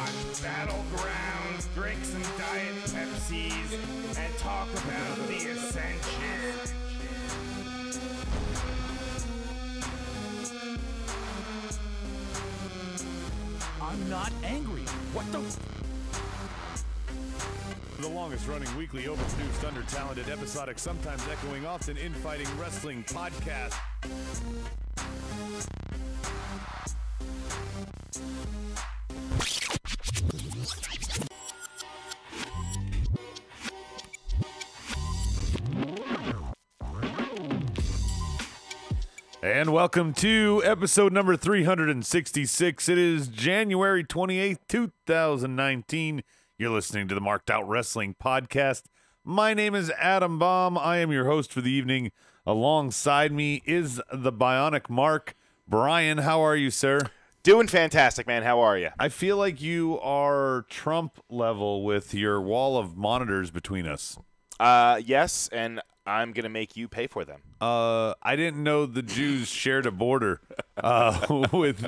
Battlegrounds, drink some Diet Pepsis, and talk about the Ascension. I'm not angry. What the? The longest-running weekly overproduced, under-talented, episodic, sometimes echoing, often infighting wrestling podcast. And welcome to episode number 366. It is January 28th, 2019. You're listening to the Marked Out Wrestling Podcast. My name is Adam Baum. I am your host for the evening. Alongside me is the Bionic Mark. Brian, how are you, sir? Doing fantastic, man. How are you? I feel like you are Trump level with your wall of monitors between us. Yes, and I'm going to make you pay for them. I didn't know the Jews shared a border with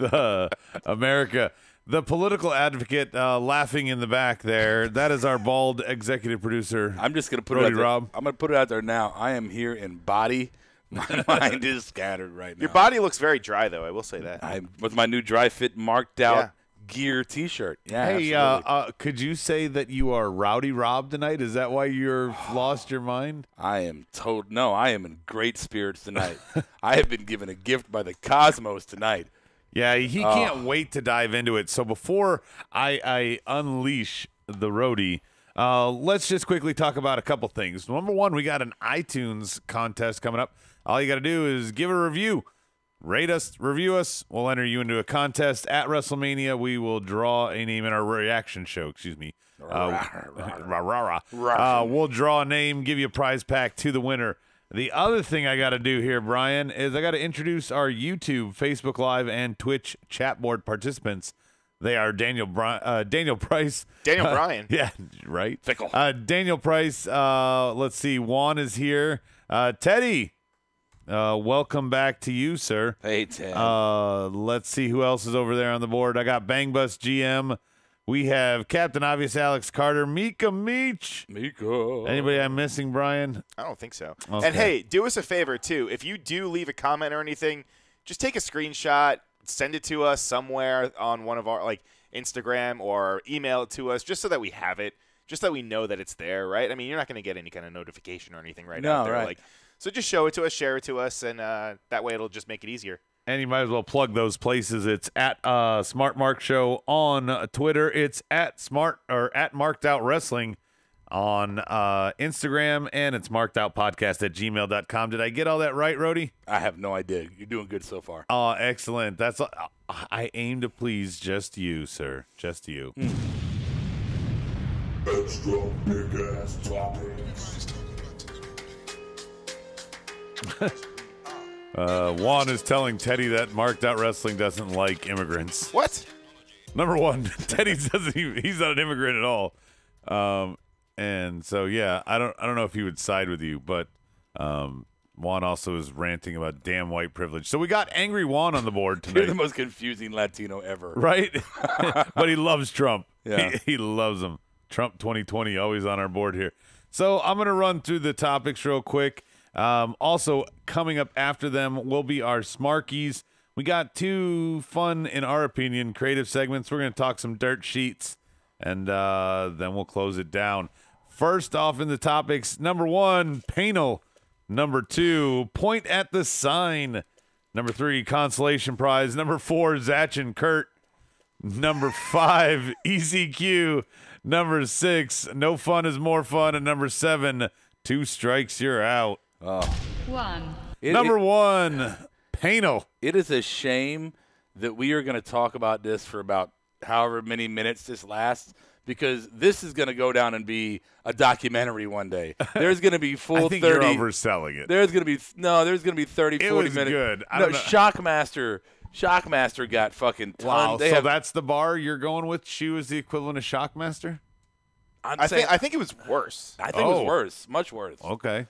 America. The political advocate laughing in the back there, that is our bald executive producer. I'm just going to put Wwe it out there. Raw. I'm going to put it out there now. I am here in body. My mind is scattered right now. Your body looks very dry, though. I will say that. I'm with my new dry fit marked out gear T-shirt. Yeah. Hey, could you say that you are Rowdy Rob tonight? Is that why you're lost your mind? I am told. No, I am in great spirits tonight. I have been given a gift by the cosmos tonight. Yeah, he can't wait to dive into it. So before I unleash the roadie, let's just quickly talk about a couple things. Number one, we got an iTunes contest coming up. All you got to do is give a review. Rate us, review us. We'll enter you into a contest at WrestleMania. We will draw a name in our reaction show. Excuse me. We'll draw a name, give you a prize pack to the winner. The other thing I got to do here, Brian, is I got to introduce our YouTube, Facebook Live, and Twitch chat board participants. They are Daniel Price. Daniel Bryan. Yeah, right. Fickle. Daniel Price. Let's see. Juan is here. Teddy. Welcome back to you, sir. Hey, Ted. Let's see who else is over there on the board. I got Bang Bus GM. We have Captain Obvious Alex Carter. Mika Meach. Mika. Anybody I'm missing, Brian? I don't think so. Okay. And, hey, do us a favor, too. If you do leave a comment or anything, just take a screenshot, send it to us somewhere on one of our, like, Instagram, or email it to us just so that we have it, just so that we know that it's there, right? I mean, you're not going to get any kind of notification or anything out there. Right. Like, so just show it to us, share it to us, and that way it'll just make it easier. And you might as well plug those places. It's at Smart Mark Show on Twitter. It's at Marked Out Wrestling on Instagram, and it's markedoutpodcast@gmail.com. Did I get all that right, Rhodey? I have no idea. You're doing good so far. Oh, excellent. That's I aim to please just you, sir. Just you. Extra big ass topics. Juan is telling Teddy that Marked Out Wrestling doesn't like immigrants. What? Number one, Teddy doesn't. He's not an immigrant at all. And so yeah, I don't know if he would side with you, but Juan also is ranting about damn white privilege. So we got Angry Juan on the board tonight. You're the most confusing Latino ever. Right? But he loves Trump. Yeah. He loves him. Trump 2020 always on our board here. So I'm going to run through the topics real quick. Also, coming up after them will be our Smarkies. We got two fun, in our opinion, creative segments. We're going to talk some dirt sheets, and then we'll close it down. First off in the topics, number one, Panel. Number two, Point at the Sign. Number three, Consolation Prize. Number four, Zach and Kurt. Number five, ECQ. Number six, No Fun is More Fun. And number seven, Two Strikes, You're Out. One. Number one, Panel. It is a shame that we are going to talk about this for about however many minutes this lasts, because this is going to go down and be a documentary one day. There's going to be full I think 30. you're overselling it. There's going to be 30, 40 It was minutes. good. No, Shockmaster got fucking tons. Wow, so that's the bar you're going with? She was the equivalent of Shockmaster? I think it was worse. I think it was worse, much worse. Okay.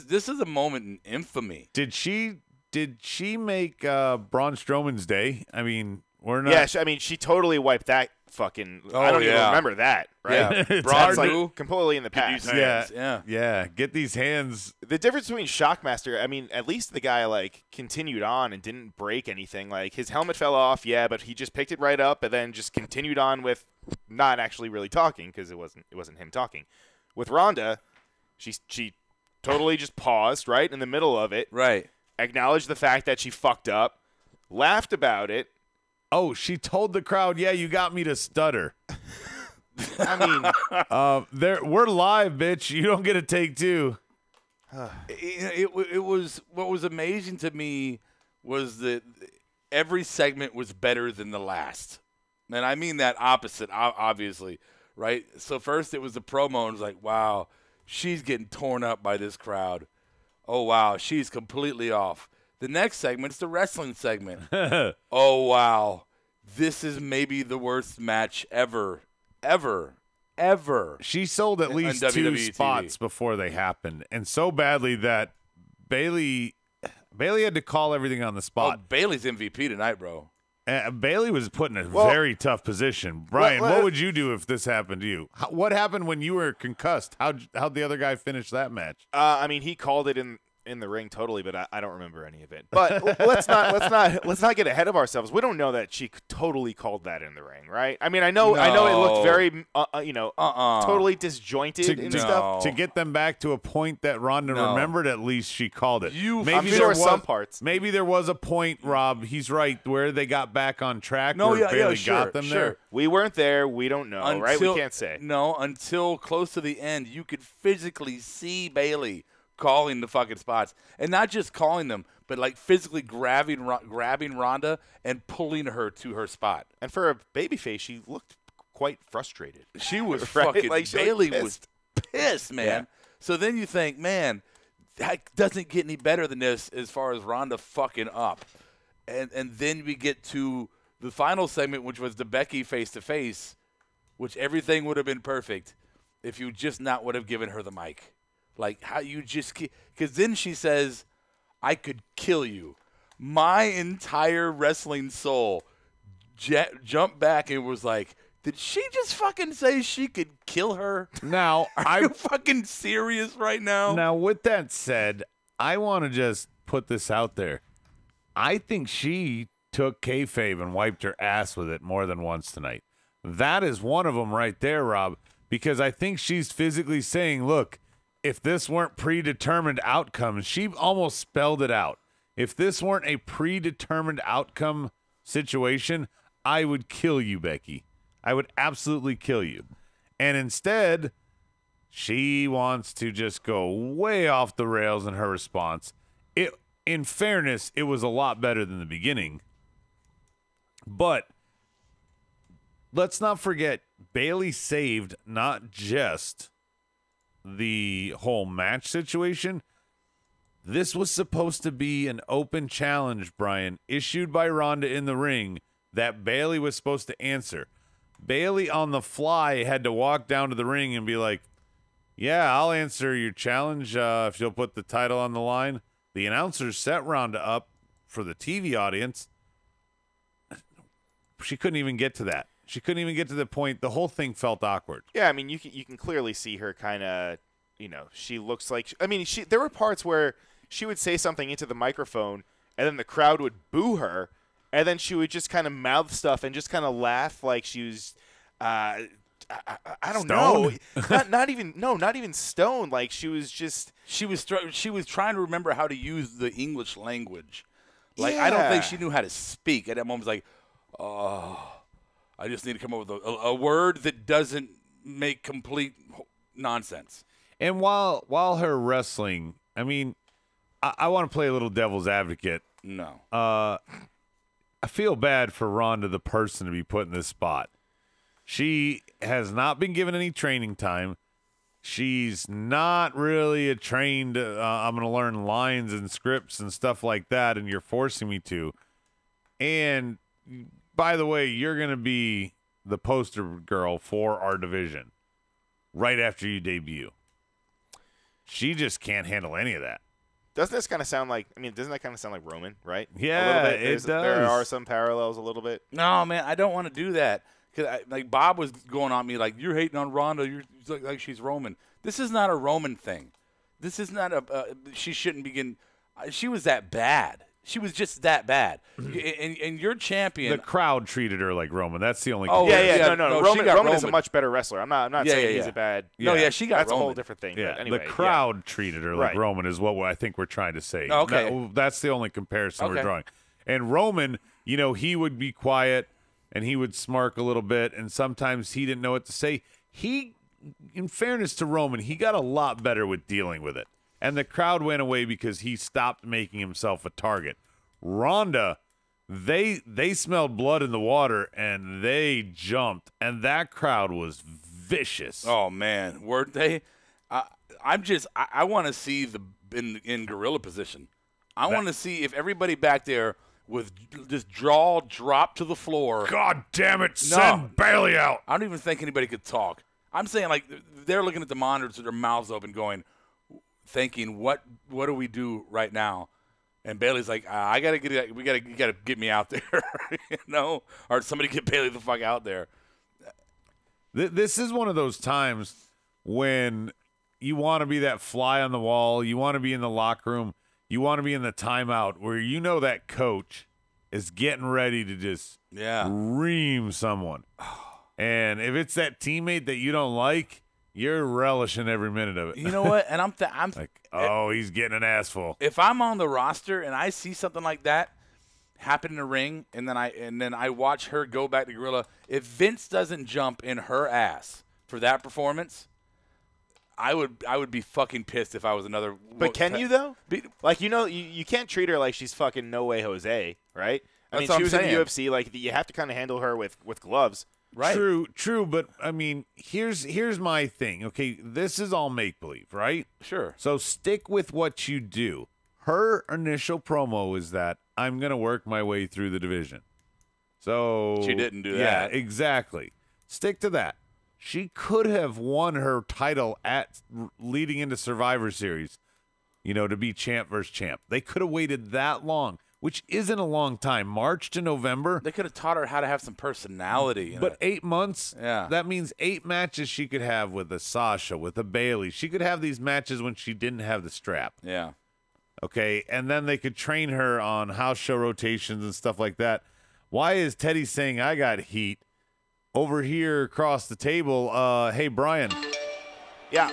This is a moment in infamy. Did she make Braun Strowman's day? I mean, we're not. Yeah, I mean, she totally wiped that fucking. Oh, I don't even yeah. remember that. Right? Yeah. It's Bronze hard to- Wwe. Completely in the past. Yeah. Get these hands. The difference between Shockmaster, I mean, at least the guy like continued on and didn't break anything. Like his helmet fell off, yeah, but he just picked it right up and then just continued on with not actually really talking because it wasn't him talking. With Ronda, she totally just paused right in the middle of it, Right. acknowledged the fact that she fucked up, laughed about it. Oh, she told the crowd, "Yeah, you got me to stutter." I mean, We're live, bitch. You don't get a take two. It was what was amazing to me was that every segment was better than the last, and I mean that opposite, obviously, right? So first it was the promo, and it was like, wow, she's getting torn up by this crowd. Oh wow, she's completely off. The next segment's the wrestling segment. Oh wow, this is maybe the worst match ever. She sold at On least WWE 2 TV. spots before they happened, and so badly that Bailey had to call everything on the Oh, spot. Bailey's MVP tonight, bro. Bailey was put in a Well- very tough position. Brian, Well, what would you do if this happened to you? What happened when you were concussed? How'd the other guy finish that match? I mean, he called it in the ring totally, but I don't remember any of it. But let's not get ahead of ourselves. We don't know that she totally called that in the ring, right? I mean, I know it looked No. very totally disjointed and to, stuff. to get them back to a point that Ronda No. remembered, at least she called it. I'm sure some parts. Maybe there was a point, Rob. He's right, where they got back on track. No, where yeah, Bailey sure, got them sure. there. We weren't there. We don't know, right? We can't say. No, until close to the end, you could physically see Bailey calling the fucking spots, and not just calling them, but like physically grabbing Ronda and pulling her to her spot. And for a babyface, she looked quite frustrated. She was Right? fucking. Like, she Bailey looked was pissed, man. So then you think, man, that doesn't get any better than this as far as Ronda fucking up, and then we get to the final segment, which was the Becky face to face, which everything would have been perfect if you just not would have given her the mic. Like how you just – because then she says, I could kill you. My entire wrestling soul jumped back and was like, did she just fucking say she could kill her? Now, Are you fucking serious right now? Now, with that said, I want to just put this out there. I think she took kayfabe and wiped her ass with it more than once tonight. That is one of them right there, Rob, because I think she's physically saying, look, if this weren't predetermined outcomes, she almost spelled it out. If this weren't a predetermined outcome situation, I would kill you, Becky. I would absolutely kill you. And instead, she wants to just go way off the rails in her response. In fairness, it was a lot better than the beginning. But let's not forget, Bailey saved not just the whole match situation. This was supposed to be an open challenge, Brian, issued by Ronda in the ring that Bailey was supposed to answer. Bailey on the fly had to walk down to the ring and be like, yeah, I'll answer your challenge if you'll put the title on the line. The announcers set Ronda up for the TV audience. She couldn't even get to that. She couldn't even get to the point. The whole thing felt awkward. Yeah, I mean, you can clearly see her kind of, she looks like. I mean, there were parts where she would say something into the microphone, and then the crowd would boo her, and then she would just kind of mouth stuff and just kind of laugh like she was, I don't know, not even stoned. Like she was just. She was trying to remember how to use the English language. Like I don't think she knew how to speak at that moment. It was like, oh. I just need to come up with a word that doesn't make complete nonsense. And while her wrestling, I mean, I want to play a little devil's advocate. No. I feel bad for Ronda, the person, to be put in this spot. She has not been given any training time. She's not really a trained, I'm going to learn lines and scripts and stuff like that, and you're forcing me to. And by the way, you're going to be the poster girl for our division right after you debut. She just can't handle any of that. Doesn't this kind of sound like? I mean, doesn't that kind of sound like Roman, right? Yeah, a little bit. it does. There are some parallels, a little bit. No, man, I don't want to do that Like Bob was going on me like, you're hating on Ronda. You're like she's Roman. This is not a Roman thing. This is not she shouldn't begin. She was that bad. She was just that bad. And your champion. The crowd treated her like Roman. That's the only. Oh, No. Roman is a Roman. much better wrestler. I'm not saying he's a bad. No, she got That's Roman. a whole different thing. Yeah, But anyway, the crowd treated her like Right. Roman is what I think we're trying to say. Oh, okay. That's the only comparison we're Okay. drawing. And Roman, he would be quiet and he would smirk a little bit, and sometimes he didn't know what to say. He, in fairness to Roman, he got a lot better with dealing with it. And the crowd went away because he stopped making himself a target. Ronda, they smelled blood in the water and they jumped, and that crowd was vicious. Oh man, weren't they? I want to see in gorilla position. I want to see if everybody back there with just jaw dropped to the floor. God damn it! Send Bailey out. I don't even think anybody could talk. I'm saying like they're looking at the monitors with their mouths open, thinking, what do we do right now? And Bailey's like, we gotta get me out there, or somebody get Bailey the fuck out there. This is one of those times when you want to be that fly on the wall. You want to be in the locker room. You want to be in the timeout where that coach is getting ready to just ream someone. And if it's that teammate that you don't like, you're relishing every minute of it. You know what? And I'm like, oh, he's getting an ass full. If I'm on the roster and I see something like that happen in the ring, and then I watch her go back to Gorilla, if Vince doesn't jump in her ass for that performance, I would be fucking pissed if I was another. But can you though? Like you can't treat her like she's fucking No Way Jose, right? I mean, That's what she was I'm in the saying. UFC. Like you have to kind of handle her with gloves. Right. True, but I mean, here's my thing. Okay, this is all make believe, right? Sure. So stick with what you do. Her initial promo is that I'm gonna work my way through the division. So She didn't do yeah, that. exactly. Stick to that. She could have won her title leading into Survivor Series, to be champ versus champ. They could have waited that long, which isn't a long time. March to November. They could have taught her how to have some personality. But 8 months, Yeah. that means 8 matches she could have with a Sasha, with a Bailey. She could have these matches when she didn't have the strap. Yeah. Okay, and then they could train her on house show rotations and stuff like that. Why is Teddy saying I got heat? Over here across the table, hey, Brian. Yeah.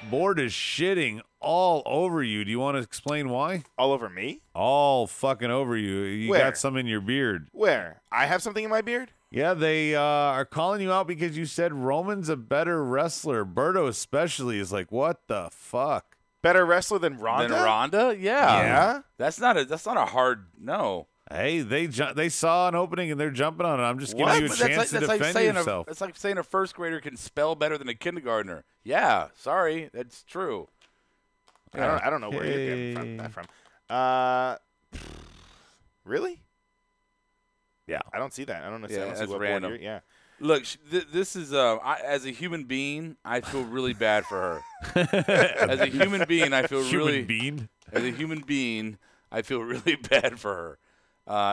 Board is shitting all over you. Do you want to explain why? All over me? All fucking over you. You Where? got some in your beard. Where? I have something in my beard? Yeah, they are calling you out because you said Roman's a better wrestler. Berto especially is like, what the fuck? Better wrestler than Ronda? Then Ronda? Yeah. Yeah? That's not a hard no. Hey, they saw an opening and they're jumping on it. I'm just giving What? you a But chance to defend yourself. It's like saying a first grader can spell better than a kindergartner. Yeah, sorry, that's true. I don't know where you're getting that from. Really? Yeah. I don't see that. I don't know. Yeah, I don't see that's what random. board you're- yeah. Look, this is as a human being, I feel really bad for her. As a human being, I feel really. As a human being, I feel really bad for her.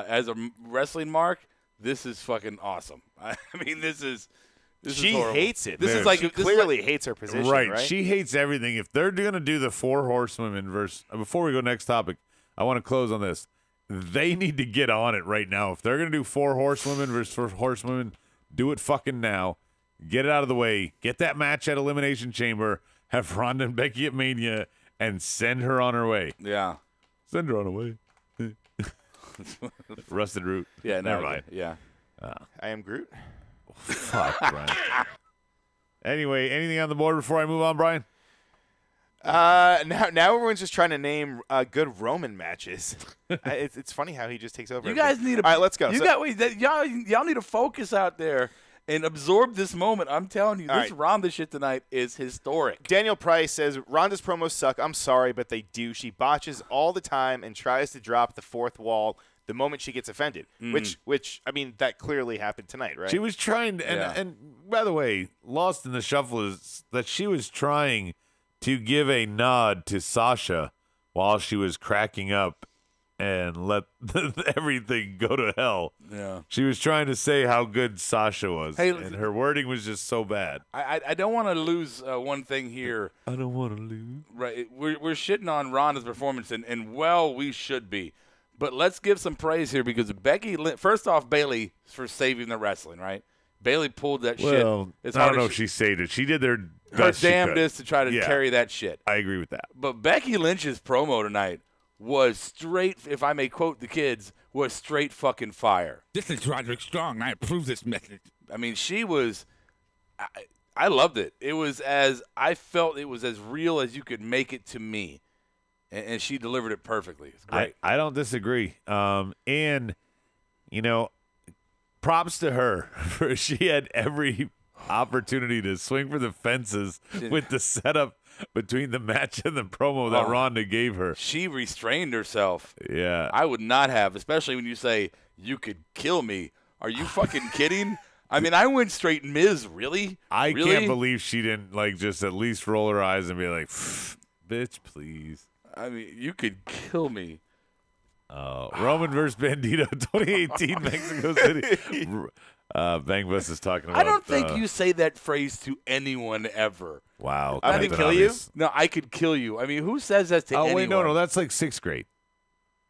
As a wrestling mark, this is fucking awesome. I mean, this is She horrible. hates it. This Dude. is like she this is clearly hates her position, right? She hates everything. If they're going to do the 4 horsewomen verse, before we go next topic, I want to close on this. They need to get on it right now. If they're going to do 4 horsewomen versus 4 horsewomen, do it fucking now. Get it out of the way. Get that match at Elimination Chamber. Have Ronda and Becky at Mania and send her on her way. Yeah. Send her on her way. Rusted Root. Yeah. Never mind. Yeah. I am Groot. Fuck, Brian. Anyway, anything on the board before I move on, Brian? Now everyone's just trying to name good Roman matches. It's funny how he just takes over. You guys need All right, let's go. Y'all need to focus out there and absorb this moment. I'm telling you, All this right. Ronda shit tonight is historic. Daniel Price says Ronda's promos suck. I'm sorry, but they do. She botches all the time and tries to drop the fourth wall the moment she gets offended. Which I mean, that clearly happened tonight, right? She was trying to, and by the way, lost in the shuffle is that she was trying to give a nod to Sasha while she was cracking up and let everything go to hell. Yeah. She was trying to say how good Sasha was, Hey, and her wording was just so bad. I don't want to lose one thing here. I don't want to lose. Right, we're shitting on Ronda's performance, and well, we should be. But let's give some praise here because first off, Bailey for saving the wrestling, right? Bailey pulled that shit. Well, as I hard don't know as if she saved it. She did her damnedest to try to carry that shit. I agree with that. But Becky Lynch's promo tonight was straight, if I may quote the kids, was straight fucking fire. This is Roderick Strong. I approve this message. I mean, she was I loved it. I felt it was as real as you could make it to me. And she delivered it perfectly. It's great. I don't disagree. And, you know, props to her. She had every opportunity to swing for the fences with the setup between the match and the promo that Ronda gave her. She restrained herself. Yeah. I would not have, especially when you say, you could kill me. Are you fucking kidding? I mean, I went straight Miz, really? I Really? can't believe she didn't, like, just at least roll her eyes and be like, bitch, please. I mean, you could kill me. Roman versus Bandito 2018 Mexico City. Bang Bus is talking about. I don't think you say that phrase to anyone ever. Wow. I Captain could kill you? Obvious. No, I could kill you. I mean, who says that to anyone? Oh, wait, no, that's like 6th grade.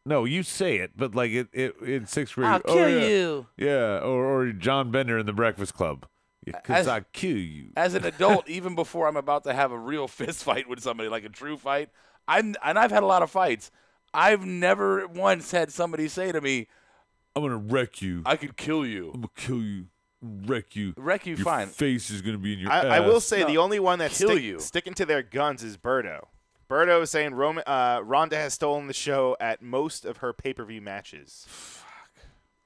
No, you say it, but like it in 6th grade. I'll kill you. Yeah, or John Bender in the Breakfast Club. Because I'll kill you. As an adult, even before I'm about to have a real fist fight with somebody, like a true fight, and I've had a lot of fights, I've never once had somebody say to me, I'm going to wreck you. I could kill you. I'm going to kill you. Wreck you. Wreck you, your fine. Face is going to be in your ass. I will say No, the only one that's kill you. sticking to their guns is Berto. Berto is saying Ronda has stolen the show at most of her pay-per-view matches.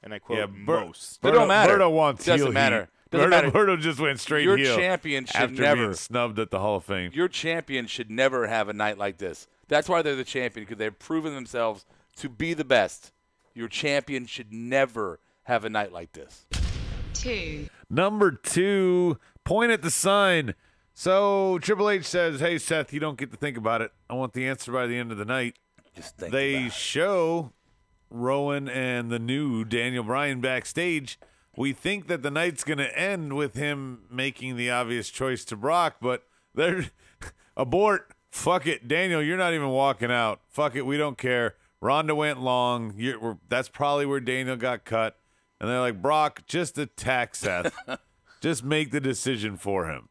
And I quote, most. It don't matter. Berto wants Doesn't heel matter. heat. Doesn't matter. Berto just went straight Your heel champion should after never. being snubbed at the Hall of Fame. Your champion should never have a night like this. That's why they're the champion, because they've proven themselves to be the best. Your champion should never have a night like this. 2. Number 2, point at the sign. So Triple H says, hey, Seth, you don't get to think about it. I want the answer by the end of the night. Just think They about it. show Rowan and the new Daniel Bryan backstage. We think that the night's going to end with him making the obvious choice to Brock, but they're abort. Fuck it. Daniel, you're not even walking out. Fuck it. We don't care. Ronda went long. That's probably where Daniel got cut. And they're like, Brock, just attack Seth. Just make the decision for him.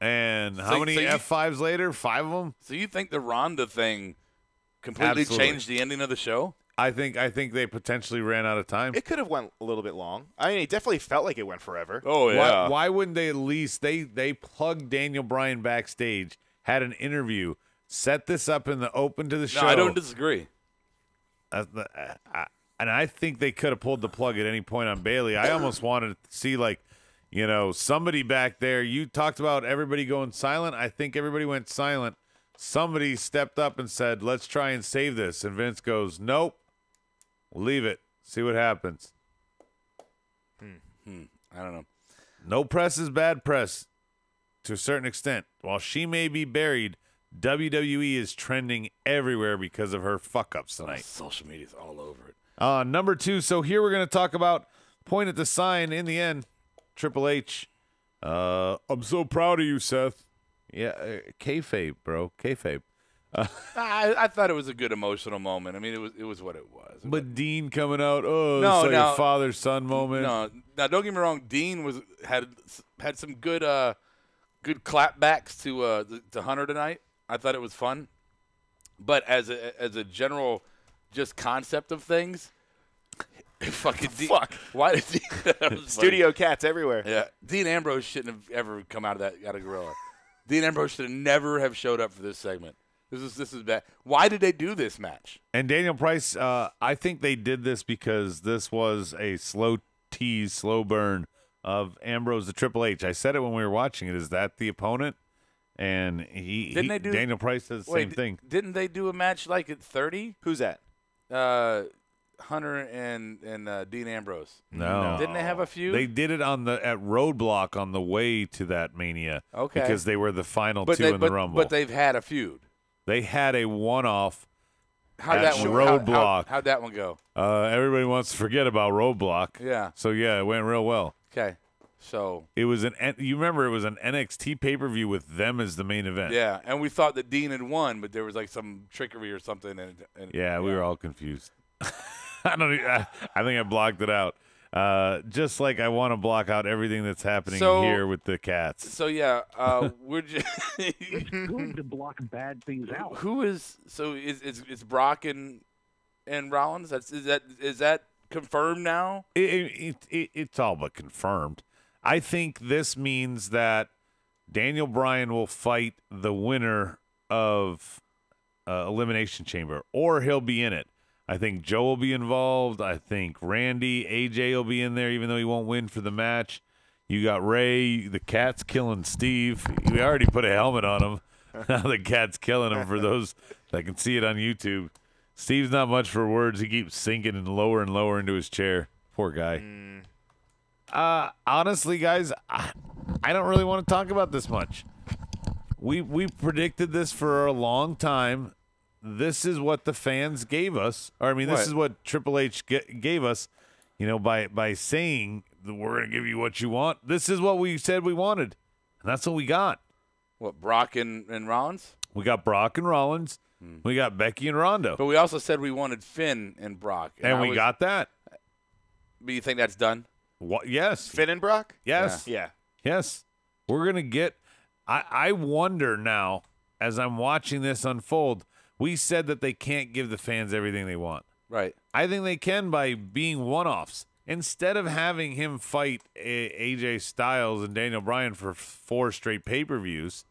And how many F5s later? 5 of them? So you think the Ronda thing completely Absolutely. changed the ending of the show? I think they potentially ran out of time. It could have went a little bit long. I mean, it definitely felt like it went forever. Oh, yeah. Why wouldn't they at least they plugged Daniel Bryan backstage, had an interview, set this up in the open to the show? No, I don't disagree. And I think they could have pulled the plug at any point on Bailey. I almost wanted to see, like, you know, somebody back there. You talked about everybody going silent. I think everybody went silent. Somebody stepped up and said, let's try and save this. And Vince goes, nope, leave it. See what happens. I don't know. No press is bad press to a certain extent. While she may be buried, WWE is trending everywhere because of her fuck-ups tonight. Social media's all over it. Number 2, so here we're going to talk about point at the sign in the end. Triple H. I'm so proud of you, Seth. Yeah, kayfabe, bro. Kayfabe. I thought it was a good emotional moment. I mean, it was what it was. But Dean coming out, no, No, it's like no. a father-son moment. No, now don't get me wrong. Dean had some good clapbacks to Hunter tonight. I thought it was fun, but as a general just concept of things, fucking Dean, Fuck. Why did Dean? That was funny. Studio cats everywhere. Yeah, Dean Ambrose shouldn't have ever come out of Gorilla. Dean Ambrose should have never have showed up for this segment. This is bad. Why did they do this match? And Daniel Price, I think they did this because this was a slow tease, slow burn of Ambrose to Triple H. I said it when we were watching it. Is that the opponent? And Daniel Price does the same thing. Didn't they do a match like at 30? Who's that? Hunter and Dean Ambrose. No. Didn't they have a feud? They did it at Roadblock on the way to that Mania. Okay. Because they were the final two in the Rumble. But they've had a feud. They had a one-off. How'd that one Roadblock. How'd that one go? Everybody wants to forget about Roadblock. Yeah. So yeah, it went real well. Okay. So It was you remember it was an NXT pay-per-view with them as the main event. yeah, and we thought that Dean had won, but there was like some trickery or something. And Yeah, we were all confused. I think I blocked it out. Just like I want to block out everything that's happening here with the cats. So yeah, we're just Good to block bad things out. who is so is Brock and Rollins? Is that confirmed now? It's all but confirmed. I think this means that Daniel Bryan will fight the winner of Elimination Chamber, or he'll be in it. I think Joe will be involved. I think Randy, AJ will be in there, even though he won't win for the match. You got Ray. The cat's killing Steve. We already put a helmet on him. Now the cat's killing him for those that can see it on YouTube. Steve's not much for words. He keeps sinking and lower into his chair. Poor guy. Honestly, guys, I don't really want to talk about this much. We predicted this for a long time. This is what the fans gave us. Or I mean, this is what Triple H gave us. You know, by saying that we're going to give you what you want. This is what we said we wanted, and that's what we got. What, Brock and Rollins? We got Brock and Rollins. We got Becky and Ronda. But we also said we wanted Finn and Brock, And we got that. But you think that's done? What? Yes. Finn and Brock? Yes. Yeah. Yes. We're going to get I wonder now, as I'm watching this unfold, we said that they can't give the fans everything they want. Right. I think they can by being one-offs. Instead of having him fight AJ Styles and Daniel Bryan for 4 straight pay-per-views,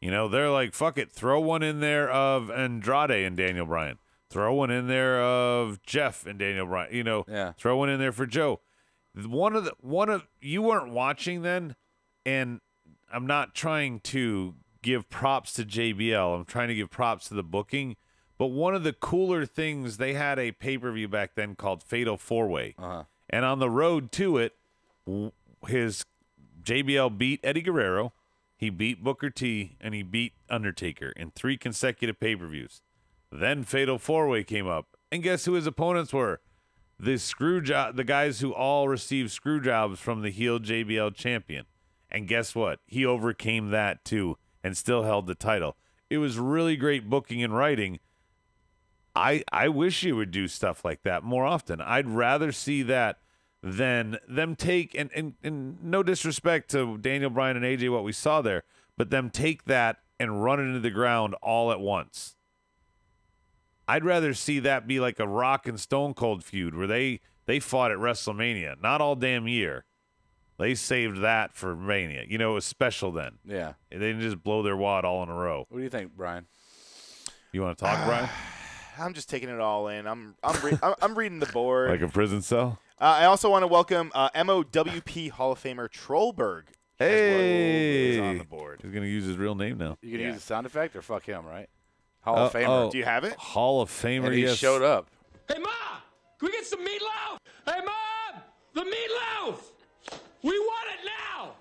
you know, they're like, fuck it, throw one in there of Andrade and Daniel Bryan. Throw one in there of Jeff and Daniel Bryan. You know, throw one in there for Joe. One of you weren't watching then, and I'm not trying to give props to JBL. I'm trying to give props to the booking. But one of the cooler things, they had a pay-per-view back then called Fatal 4-Way. And on the road to it, his JBL beat Eddie Guerrero, he beat Booker T, and he beat Undertaker in 3 consecutive pay-per-views. Then Fatal 4-Way came up. And guess who his opponents were? The guys who all received screw jobs from the heel JBL champion. And guess what? He overcame that too and still held the title. It was really great booking and writing. I wish you would do stuff like that more often. I'd rather see that than them take, and no disrespect to Daniel Bryan and AJ, what we saw there, but them take that and run it into the ground all at once. I'd rather see that be like a Rock and Stone Cold feud where they fought at WrestleMania, not all damn year. They saved that for Mania. You know, it was special then. Yeah. They didn't just blow their wad all in a row. What do you think, Brian? You want to talk, Brian? I'm just taking it all in. I'm reading the board. Like a prison cell? I also want to welcome MOWP Hall of Famer Trollberg. Hey, is on the board. He's gonna use his real name now. You gonna use a sound effect or fuck him, right? Hall of Famer. oh. Do you have it? Hall of Famer. And he yes. showed up. Hey, Ma! Can we get some meatloaf? Hey, Mom! The meatloaf! We want it now!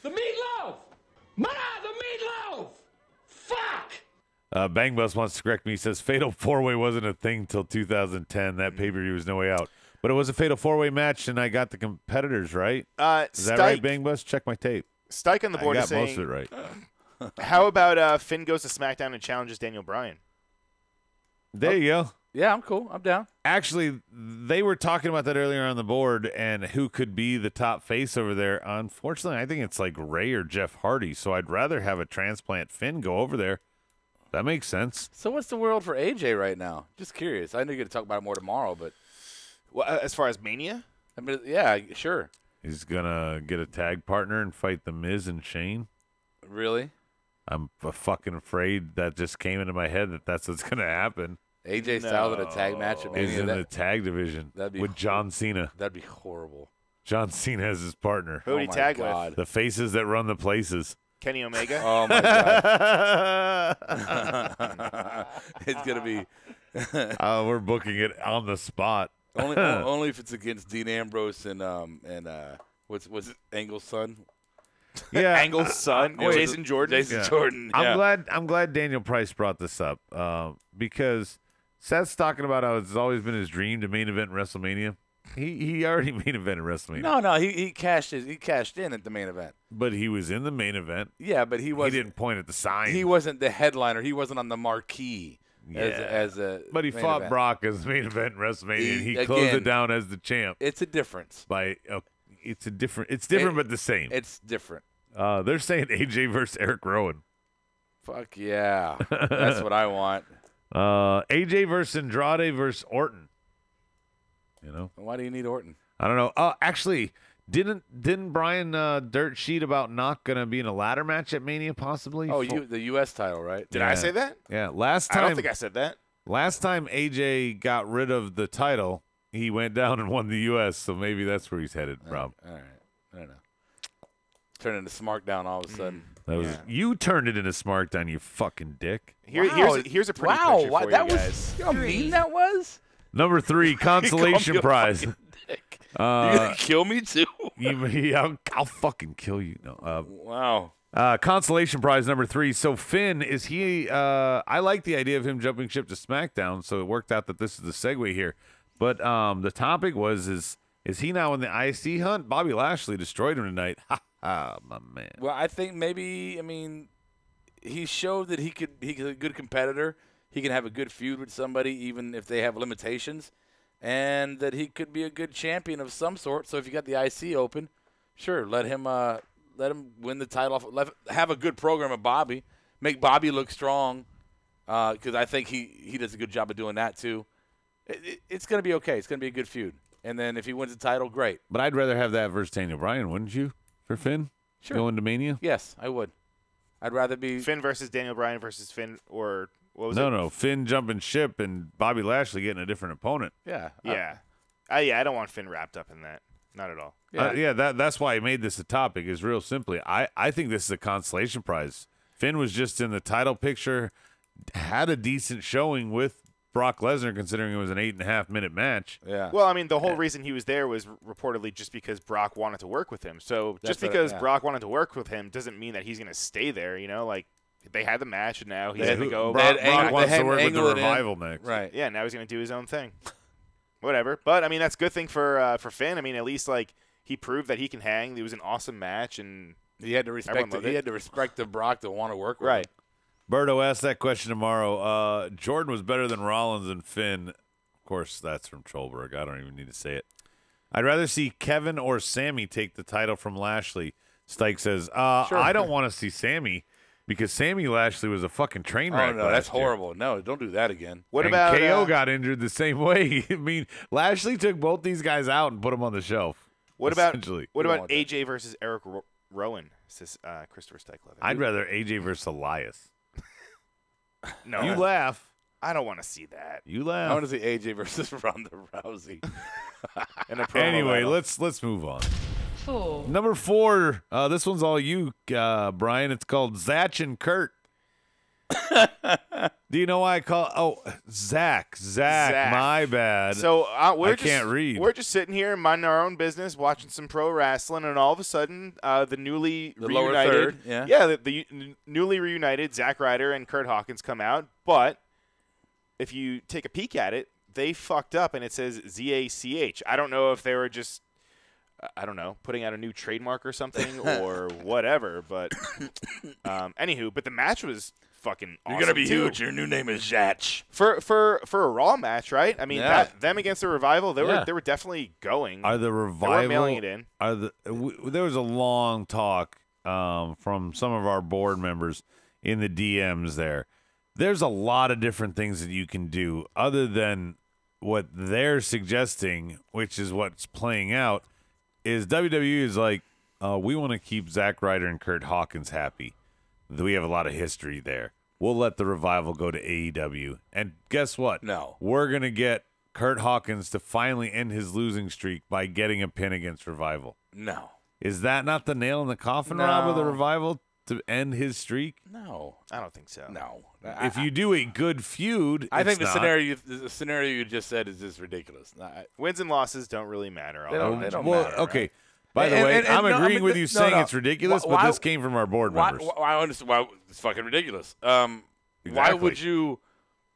The meatloaf! Ma! The meatloaf! Fuck! Bang Bus wants to correct me. He says Fatal 4-Way wasn't a thing till 2010. That pay-per-view was No Way Out. But it was a Fatal 4-Way match, and I got the competitors right. Is that right, Bang Bus? Check my tape. Stike on the board I is got most saying, of it right. how about Finn goes to SmackDown and challenges Daniel Bryan? There you go. Yeah, I'm cool. I'm down. Actually, they were talking about that earlier on the board and who could be the top face over there. Unfortunately, I think it's like Ray or Jeff Hardy, so I'd rather have a transplant Finn go over there. That makes sense. So what's the world for AJ right now? Just curious. I know you're going to talk about it more tomorrow, but Well, as far as Mania? I mean, yeah, sure. He's going to get a tag partner and fight The Miz and Shane. Really? I'm fucking afraid that just came into my head that that's what's going to happen. AJ Styles in a tag match at He's Mania. in the tag division with John Cena. That'd be horrible. John Cena as his partner. Who would he my tag God. with? The faces that run the places. Kenny Omega? Oh, my God. It's going to be We're booking it on the spot. only if it's against Dean Ambrose and what's Angle's son? Yeah, Angle's son? Jason Jordan? Jason Jordan. Yeah. I'm glad Daniel Price brought this up because Seth's talking about how it's always been his dream to main event WrestleMania. He already main evented WrestleMania. No, he cashed in at the main event. But he was in the main event. Yeah, but he didn't point at the sign. He wasn't the headliner. He wasn't on the marquee. As a but he fought event. Brock as main event in WrestleMania, and he closed it down as the champ. It's a difference. It's different, but the same. It's different. They're saying AJ versus Eric Rowan. Fuck yeah, that's what I want. AJ versus Andrade versus Orton. You know, why do you need Orton? I don't know. Actually, didn't Brian dirt sheet about not gonna be in a ladder match at Mania possibly? Oh, the U.S. title, right? Did I say that? Yeah, last time. I don't think I said that. Last time AJ got rid of the title, he went down and won the U.S. So maybe that's where he's headed, Rob. All right, I don't know. Turn into SmackDown all of a sudden. You turned it into SmackDown, you fucking dick. Here's a pretty picture for you guys. You know how mean that was? Number 3, consolation prize. Dick. You gonna kill me too? I'll fucking kill you. No. Wow. Consolation prize number 3. So Finn, is he? I like the idea of him jumping ship to SmackDown. So it worked out that this is the segue here. But the topic was is he now in the IC hunt? Bobby Lashley destroyed him tonight. Ha ha, my man. Well, I think maybe he showed that he's a good competitor. He can have a good feud with somebody, even if they have limitations, and that he could be a good champion of some sort. So if you got the IC open, sure, let him win the title. Have a good program of Bobby, make Bobby look strong, because I think he does a good job of doing that too. It's going to be okay. It's going to be a good feud. And then if he wins the title, great. But I'd rather have that versus Daniel Bryan, wouldn't you, for Finn? Sure. Going to Mania? Yes, I would. I'd rather be Finn versus Daniel Bryan versus Finn, or what was it? No, Finn jumping ship and Bobby Lashley getting a different opponent. Yeah. Yeah. I don't want Finn wrapped up in that. Not at all. Yeah. That's why I made this a topic, is real simply. I think this is a consolation prize. Finn was just in the title picture, had a decent showing with Brock Lesnar, considering it was an 8.5-minute match. Yeah. Well, I mean, the whole reason he was there was reportedly just because Brock wanted to work with him. So just because Brock wanted to work with him doesn't mean that he's going to stay there. You know, like they had the match, and now he's going to go. Brock wants to work with the Revival next. Right. Yeah. Now he's going to do his own thing. Whatever. But I mean, that's a good thing for Finn. I mean, at least like he proved that he can hang. It was an awesome match, and he had to respect. He had to respect the Brock to want to work with him. Berto asked that question tomorrow. Jordan was better than Rollins and Finn. Of course, that's from Trollberg. I don't even need to say it. I'd rather see Kevin or Sammy take the title from Lashley. Stike says, Sure. I don't want to see Sammy because Sammy Lashley was a fucking train wreck. Oh, no, that's horrible. No, don't do that again. What about KO got injured the same way. I mean, Lashley took both these guys out and put them on the shelf. What about AJ versus Eric Rowan? Says Christopher Stike. I'd rather AJ versus Elias. No, you laugh. I don't want to see that. You laugh. I want to see AJ versus Ronda Rousey. Anyway, let's move on. Number 4. This one's all you, Brian. It's called Zach and Kurt. Do you know why I call? Zach. My bad. So I can't read. We're just sitting here minding our own business, watching some pro wrestling, and all of a sudden, the newly lower reunited, third, the newly reunited Zack Ryder and Kurt Hawkins come out. But if you take a peek at it, they fucked up, and it says ZACH. I don't know if they were just, putting out a new trademark or something or whatever. But anywho, but the match was fucking awesome. You're gonna be too. huge. Your new name is Zach. For a Raw match, right? I mean, them against the Revival, they were definitely going. Are the Revival? They were mailing it in. There was a long talk from some of our board members in the DMs there. There's a lot of different things that you can do other than what they're suggesting, which is what's playing out. Is WWE is like, we want to keep Zack Ryder and Kurt Hawkins happy. We have a lot of history there. We'll let the Revival go to AEW. And guess what? No. We're going to get Kurt Hawkins to finally end his losing streak by getting a pin against Revival. No. Is that not the nail in the coffin, Rob, of the Revival to end his streak? No. I don't think so. No. If you do a good feud, I think the scenario you just said is just ridiculous. Wins and losses don't really matter. They don't matter. Okay. Right? By the way, I'm agreeing with you saying no. it's ridiculous, but this came from our board members. I understand why it's fucking ridiculous. Why would you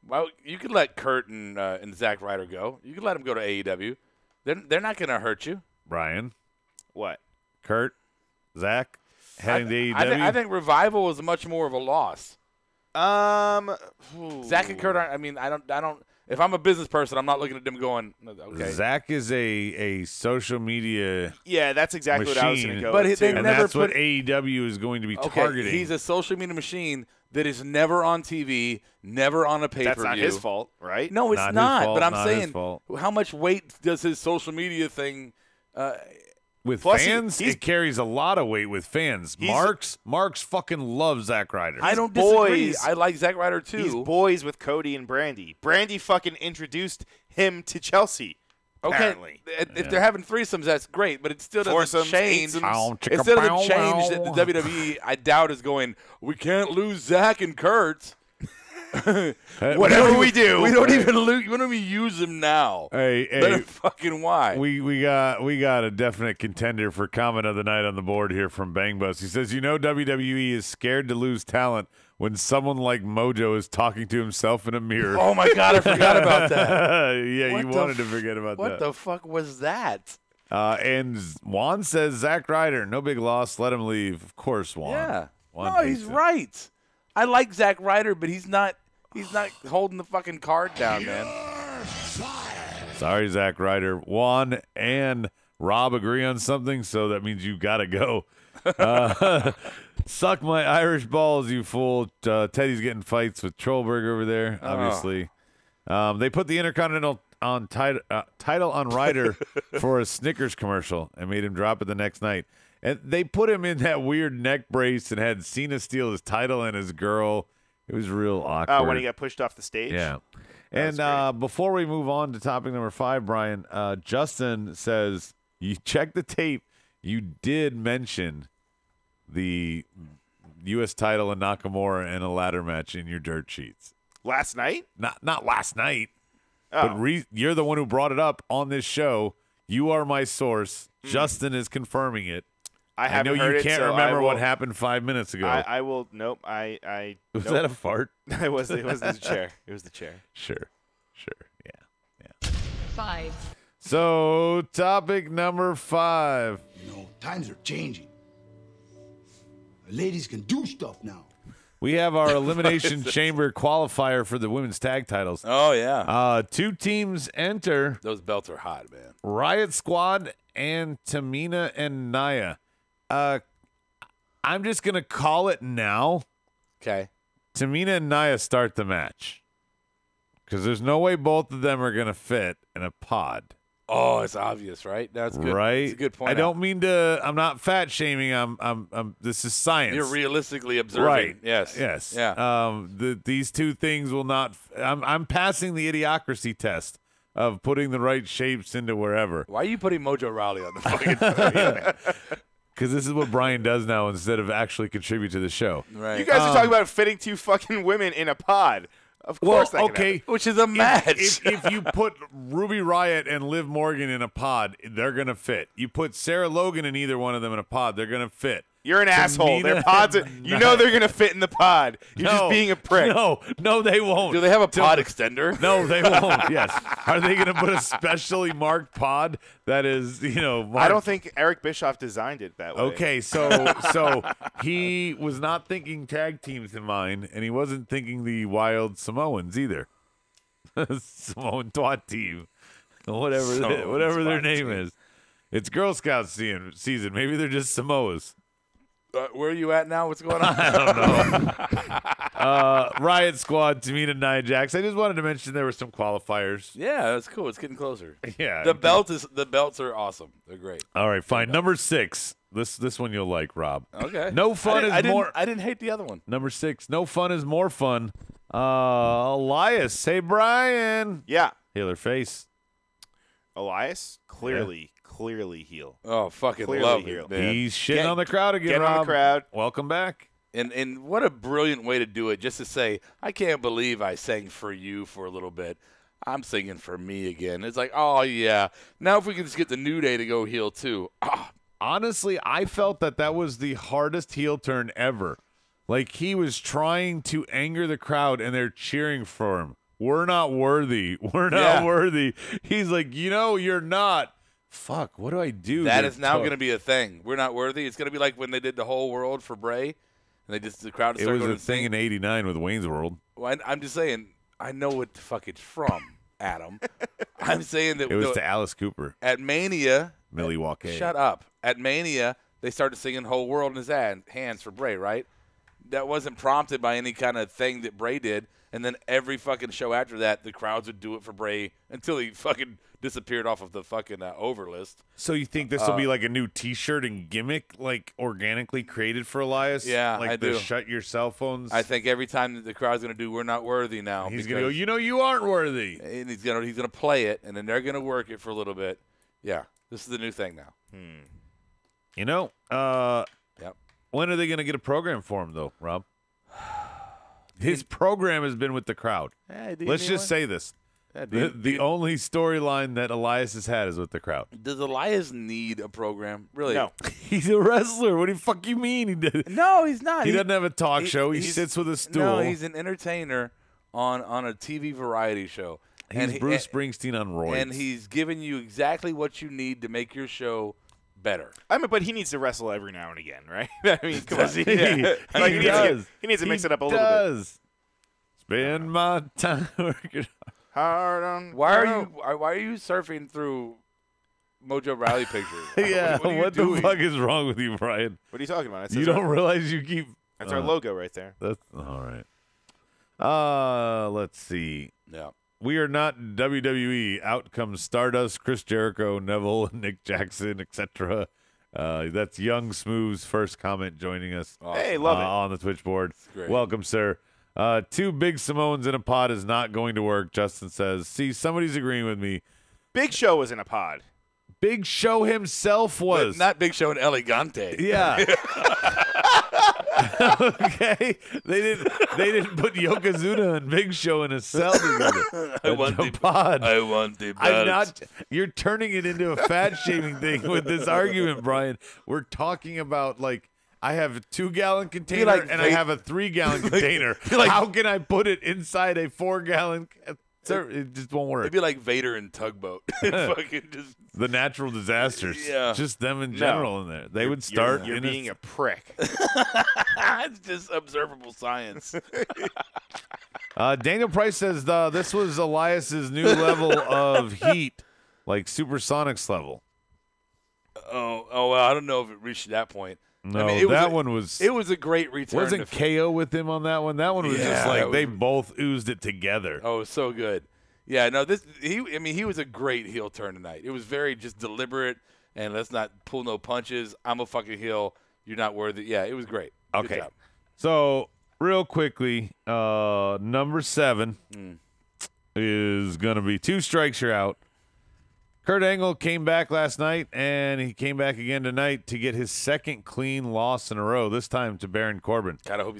Well, you could let Kurt and Zack Ryder go. You could let them go to AEW. They're not going to hurt you. Brian, What? Kurt, Zach, heading to AEW. I think Revival is much more of a loss. Zach and Kurt aren't. I mean, I don't. If I'm a business person, I'm not looking at them going, okay. Zach is a social media Yeah, that's exactly what I was going to machine, go But with, they too. and never that's what put- AEW is going to be Okay, targeting. he's a social media machine that is never on TV, never on a pay-per-view. That's not his fault, right? No, it's Not his not. fault, But I'm not his saying, fault. how much weight does his social media thing? With Plus, fans, he's- it carries a lot of weight with fans. Marks fucking loves Zack Ryder. I don't disagree. boys. I like Zack Ryder too. He's boys with Cody and Brandy. Brandy fucking introduced him to Chelsea. Okay, Apparently. if they're having threesames, that's great, but it still doesn't Foursomes, change. eightsomes. It still doesn't change that the WWE, I doubt, is going, we can't lose Zach and Kurt. Whatever we do. We don't even lose. We don't even use them now. Hey, Then fucking why? we got a definite contender for comment of the night on the board here from Bang Bus. He says, WWE is scared to lose talent when someone like Mojo is talking to himself in a mirror. Oh my God, I forgot about that. Yeah, What you the wanted to forget about What that. the fuck was that? And Juan says, Zack Ryder, no big loss. Let him leave. Of course, Juan. Yeah. Juan No, hates he's it. right. I like Zack Ryder, but he's not holding the fucking card down, man. Sorry, Zack Ryder. Juan and Rob agree on something, so that means you got to go. Suck my Irish balls, you fool. Teddy's getting fights with Trollberg over there, obviously. They put the Intercontinental title on Ryder for a Snickers commercial and made him drop it the next night. And they put him in that weird neck brace and had Cena steal his title and his girl. It was real awkward. When he got pushed off the stage? Yeah. And before we move on to topic number 5, Brian, Justin says, you check the tape. You did mention the U.S. title and Nakamura in a ladder match in your dirt sheets. Last night? Not last night, Oh. but you're the one who brought it up on this show. You are my source. Justin is confirmming it. I I haven't know heard you it, can't so remember I will, what happened 5 minutes ago. I will. Nope. I Was nope. that a fart? it was the chair. It was the chair. Sure. Yeah. 5. So, topic number 5. Times are changing. Ladies can do stuff now. We have our Elimination Chamber qualifier for the women's tag titles. Oh, yeah. 2 teams enter, Those belts are hot, man. Riot Squad and Tamina and Nia. I'm just going to call it now. Okay. Tamina and Nia start the match. Because there's no way both of them are going to fit in a pod. Oh, it's obvious, right? That's good. Right? That's a good point. I don't mean to. I'm not fat shaming. I'm. This is science. You're realistically observing. Right. Yes. Yes. Yeah. These 2 things will not. I'm passing the idiocracy test of putting the right shapes into wherever. Why are you putting Mojo Rawley on the fucking Because this is what Brian does now instead of actually contribute to the show. Right. You guys are talking about fitting 2 fucking women in a pod. Of course that can okay. happen. Which is a match. If you put Ruby Riott and Liv Morgan in a pod, they're going to fit. You put Sarah Logan and either one of them in a pod, they're going to fit. You're an asshole. Their Tamina pods. and You know they're gonna fit in the pod. You're just being a prick. No, they won't. Do they have a pod extender? No, they won't. Yes. Are they going to put a specially marked pod that is, marked? I don't think Eric Bischoff designed it that way. Okay, so he was not thinking tag teams in mind, and he wasn't thinking the Wild Samoans either. Samoan twat team, whatever their name is. It's Girl Scout season. Maybe they're just Samoas. Where are you at now? What's going on? I don't know. Riot Squad, Tamina, Nia Jax. I just wanted to mention there were some qualifiers. Yeah, that's cool. It's getting closer. Yeah. The belts are awesome. They're great. All right, fine. Number 6. This one you'll like, Rob. Okay. No fun is more. I didn't hate the other one. Number 6. No fun is more fun. Elias. Hey, Brian. Yeah. Heel or face? Elias clearly heel. Oh, fucking Clearly love heel. it, man. He's shitting on the crowd again, Get Rob. on the crowd. Welcome back. And what a brilliant way to do it, just to say, I can't believe I sang For You for a little bit. I'm singing For Me again. It's like, oh, yeah. Now if we can just get the New Day to go heel, too. Honestly, I felt that was the hardest heel turn ever. Like, he was trying to anger the crowd, and they're cheering for him we're not worthy. We're not worthy. He's like, you're not. Fuck, what do I do? That is now going to be a thing. We're not worthy. It's going to be like when they did the whole world for Bray, and the crowd started going It was a thing in '89 with Wayne's World. Well, I'm just saying, I know what the fuck it's from, Adam. I'm saying that it was to Alice Cooper at Mania. Milwaukee. Shut up. At Mania, they started singing "Whole World in His Hands" for Bray, right? That wasn't prompted by any kind of thing that Bray did. And then every fucking show after that, the crowds would do it for Bray until he fucking disappeared off of the fucking over list. So you think this will be like a new T-shirt and gimmick, like organically created for Elias? Yeah, like I do. Shut your cell phones. I think every time that the crowd's going to do "We're not worthy" now, he's going to go, you aren't worthy. And he's gonna play it, and then they're going to work it for a little bit. Yeah, this is the new thing now. Yep. When are they going to get a program for him, though, Rob? His program has been with the crowd. Let's just say this. The only storyline that Elias has had is with the crowd. Does Elias need a program? Really? No. He's a wrestler. What do you fuck you mean? He did? No, he's not. He doesn't have a talk show. He sits with a stool. No, he's an entertainer on a TV variety show. He's Bruce Springsteen on roids. And he's giving you exactly what you need to make your show better. But he needs to wrestle every now and again, right? I mean, come on. He needs to mix it up a little bit. Spend my time working hard on. Why are you surfing through Mojo Riley pictures? Yeah, what the fuck is wrong with you, Brian? What are you talking about? You don't realize you keep. That's our logo right there. That's all right. Let's see. Yeah. We are not WWE. Out comes Stardust, Chris Jericho, Neville, Nick Jackson, etc. That's Young Smooth's first comment joining us. Hey, love it. On the Twitch board. Welcome, sir. Two big Samoans in a pod is not going to work, Justin says. See, somebody's agreeing with me. Big Show was in a pod. Big Show himself was. But not Big Show and Elegante. Yeah. Okay. They didn't put Yokozuna and Big Show in a cell together. I want the belt. You're turning it into a fat shaming thing with this argument, Brian. We're talking about I have a 2-gallon container and I have a 3-gallon container. How can I put it inside a 4-gallon? It just won't work. It'd be like Vader and Tugboat. Fucking just the natural disasters. Yeah. Just them in general in there. They would start. You're being a prick. It's just observable science. Daniel Price says this was Elias's new level of heat, like Supersonics level. Oh, well, I don't know if it reached that point. No, I mean, it was a great return. Wasn't KO with him on that one? That one was just they both oozed it together. Oh, so good. Yeah, no, he was a great heel turn tonight. It was very just deliberate, and let's not pull no punches. I'm a fucking heel. You're not worthy. Yeah, it was great. Good Okay. job. So, real quickly, number 7 is going to be 2 strikes, you're out. Kurt Angle came back last night, and he came back again tonight to get his second clean loss in a row, this time to Baron Corbin. God, I hope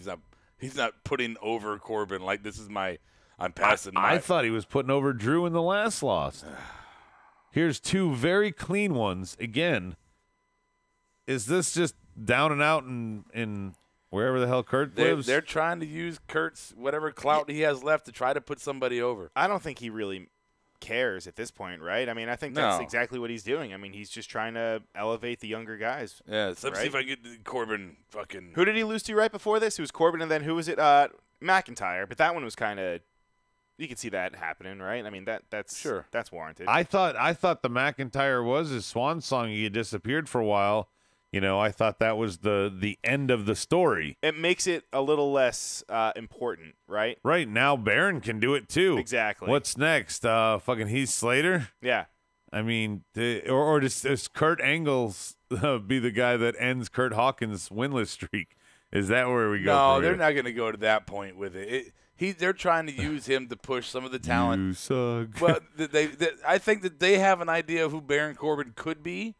he's not putting over Corbin like this is I'm passing I thought he was putting over Drew in the last loss. Here's 2 very clean ones. Again, is this just down and out in wherever the hell Kurt lives? They're trying to use Kurt's whatever clout he has left to try to put somebody over. I don't think he really cares at this point, right? I mean, I think that's exactly what he's doing. I mean, he's just trying to elevate the younger guys. Yeah, let's see if I get Corbin fucking. Who did he lose to right before this? It was Corbin, and then who was it? McIntyre. But that one was kind of. You can see that happening, right? I mean, that's warranted. I thought the McIntyre was his swan song. He had disappeared for a while. I thought that was the end of the story. It makes it a little less important, right? Right, now Baron can do it too. Exactly. What's next? Fucking Heath Slater? Yeah. I mean, or does Kurt Angle be the guy that ends Kurt Hawkins' winless streak? Is that where we go? No, they're not going to go to that point with it. They're trying to use him to push some of the talent. You suck. But I think that they have an idea of who Baron Corbin could be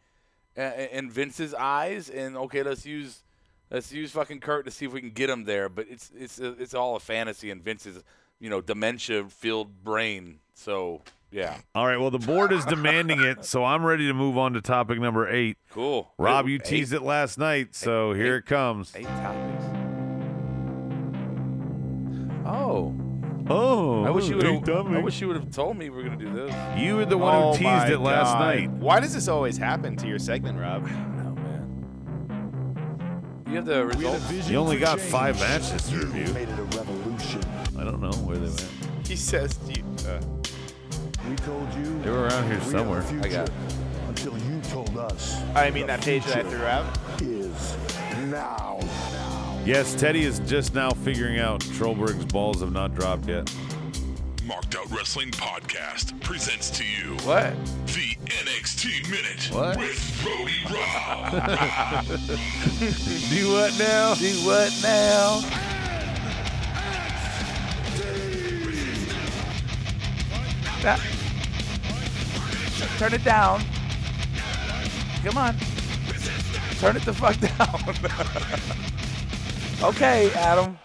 in Vince's eyes, and okay, let's use fucking Kurt to see if we can get him there. But it's all a fantasy in Vince's dementia-filled brain. So yeah. All right. Well, the board is demanding it, so I'm ready to move on to topic number 8. Cool. Rob, you teased it last night, so here it comes. 8 topics. Oh. Oh, I wish you would hey, have. dummy. I wish you would have told me we were gonna do this. You were the one Oh who teased my it last God. night. Why does this always happen to your segment, Rob? Oh man. You have the results. You only got 5 matches to review. Made it a revolution. I don't know where they went. He says, We told you They were around here we somewhere. have a future I got it. until you told us. I mean that page that I threw out. Is now. Yes, Teddy is just now figuring out Trollberg's balls have not dropped yet. Marked Out Wrestling Podcast presents to you What? the NXT Minute What? with Wwe Raw. Do what now? Do what now? Ah. Turn it down. Come on. Turn it the fuck down. Okay, Adam.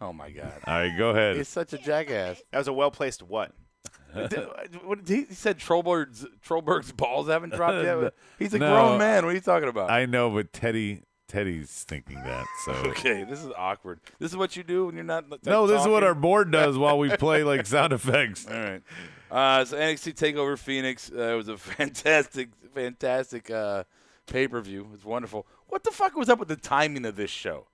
Oh my God. All right, go ahead. He's such a jackass. That was a well-placed what? He said Trollberg's balls haven't dropped yet. He's a No. grown man. What are you talking about? I know, but Teddy's thinking that. So Okay, this is awkward. This is what you do when you're not. no, this is what talking? our board does while we play like sound effects. All right. So NXT Takeover Phoenix. It was a fantastic pay-per-view. It was wonderful. What the fuck was up with the timing of this show?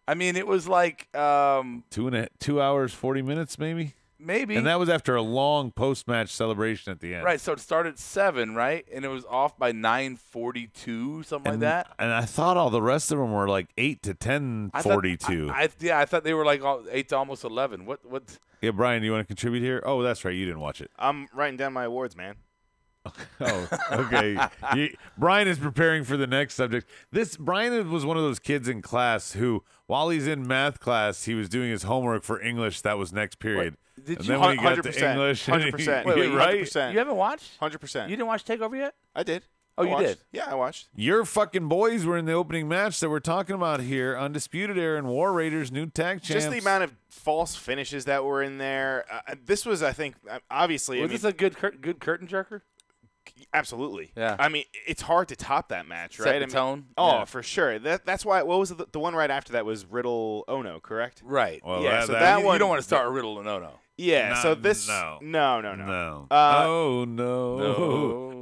I mean, it was like 2 hours, 40 minutes, maybe. maybe. And that was after a long post-match celebration at the end. Right, so it started at 7, right? And it was off by 9:42, something like that. And I thought all the rest of them were like 8 to 10:42. I thought they were like 8 to almost 11. What? Yeah, Brian, do you want to contribute here? Oh, that's right. You didn't watch it. I'm writing down my awards, man. Oh, okay. Brian is preparing for the next subject. Brian was one of those kids in class who, while he's in math class, he was doing his homework for English. That was next period. Did and you? then when he got to 100%, English, 100%. Wait, right? 100%. You haven't watched? 100%. You didn't watch Takeover yet? I did. Oh, I you watched. did? Yeah, I watched. Your fucking boys were in the opening match that we're talking about here. Undisputed Era and War Raiders, new tag champs. Just the amount of false finishes that were in there. This was, I think, obviously. Was this a good curtain jerker? Absolutely. Yeah. I mean, it's hard to top that match, Set right? the I mean, tone? Oh, Yeah. for sure. That's why. What was the one right after that was Riddle Ono, correct? Right. Well, Yeah, so that you one- don't want to start a Riddle. No. Yeah. No, so this. no. No. No. Uh, oh, no.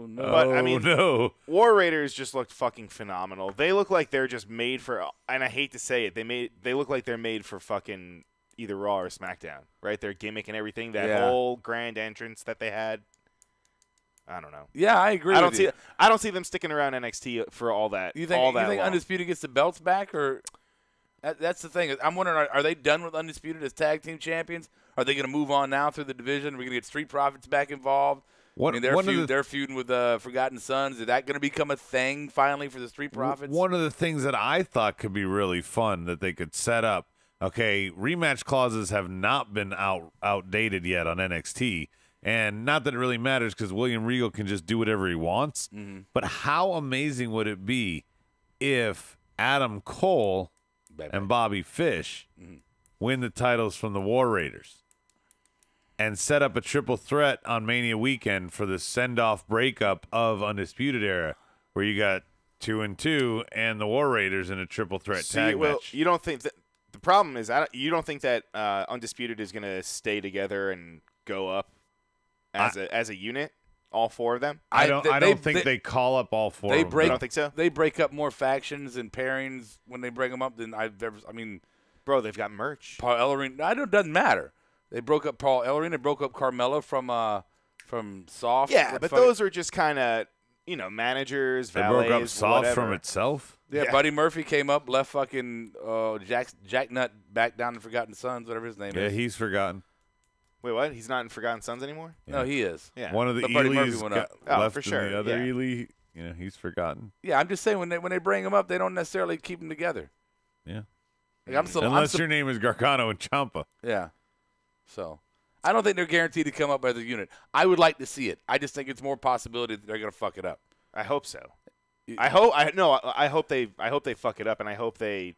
No. But, I Oh, mean- no. War Raiders just looked fucking phenomenal. They look like they're just made for, and I hate to say it, they look like they're made for fucking either Raw or SmackDown, right? Their gimmick and everything, that Yeah. whole grand entrance that they had. I don't know. Yeah, I agree. I don't with see. you. I don't see them sticking around NXT for all that. You think all that you think long. Undisputed gets the belts back, or that's the thing? I'm wondering, are they done with Undisputed as tag team champions? Are they going to move on now through the division? Are we going to get Street Profits back involved? I mean, they're feuding with Forgotten Sons. Is that going to become a thing finally for the Street Profits? One of the things that I thought could be really fun that they could set up. Okay, rematch clauses have not been outdated yet on NXT. And not that it really matters because William Regal can just do whatever he wants. Mm-hmm. But how amazing would it be if Adam Cole and Bobby Fish win the titles from the War Raiders and set up a triple threat on Mania weekend for the send-off breakup of Undisputed Era, where you got 2 and 2 and the War Raiders in a triple threat tag match? You don't think that the problem is you don't think that Undisputed is going to stay together and go up as a unit, all 4 of them? I don't think they call up all 4 of them. You don't think so? They break up more factions and pairings when they bring them up than I've ever. I mean, bro, they've got merch. Paul Ellering. It doesn't matter. They broke up Paul Ellering. They broke up Carmella from Soft. Yeah, but those are just kind of managers, They valets, broke up Soft whatever. from itself? Yeah, Buddy Murphy came up, left fucking Jack Nut back down to Forgotten Sons, whatever his name Yeah, is. he's forgotten. Wait, what? He's not in Forgotten Sons anymore? No, he is. Yeah. One of the But Buddy Murphy Elys went got up. Oh, left for in sure, the other yeah. Ely. He's forgotten. Yeah, I'm just saying when they bring him up, they don't necessarily keep them together. Yeah. Like, Unless your name is Gargano and Ciampa. Yeah. So I don't think they're guaranteed to come up as a unit. I would like to see it. I just think it's more possibility that they're going to fuck it up. I hope so. I hope they fuck it up, and I hope they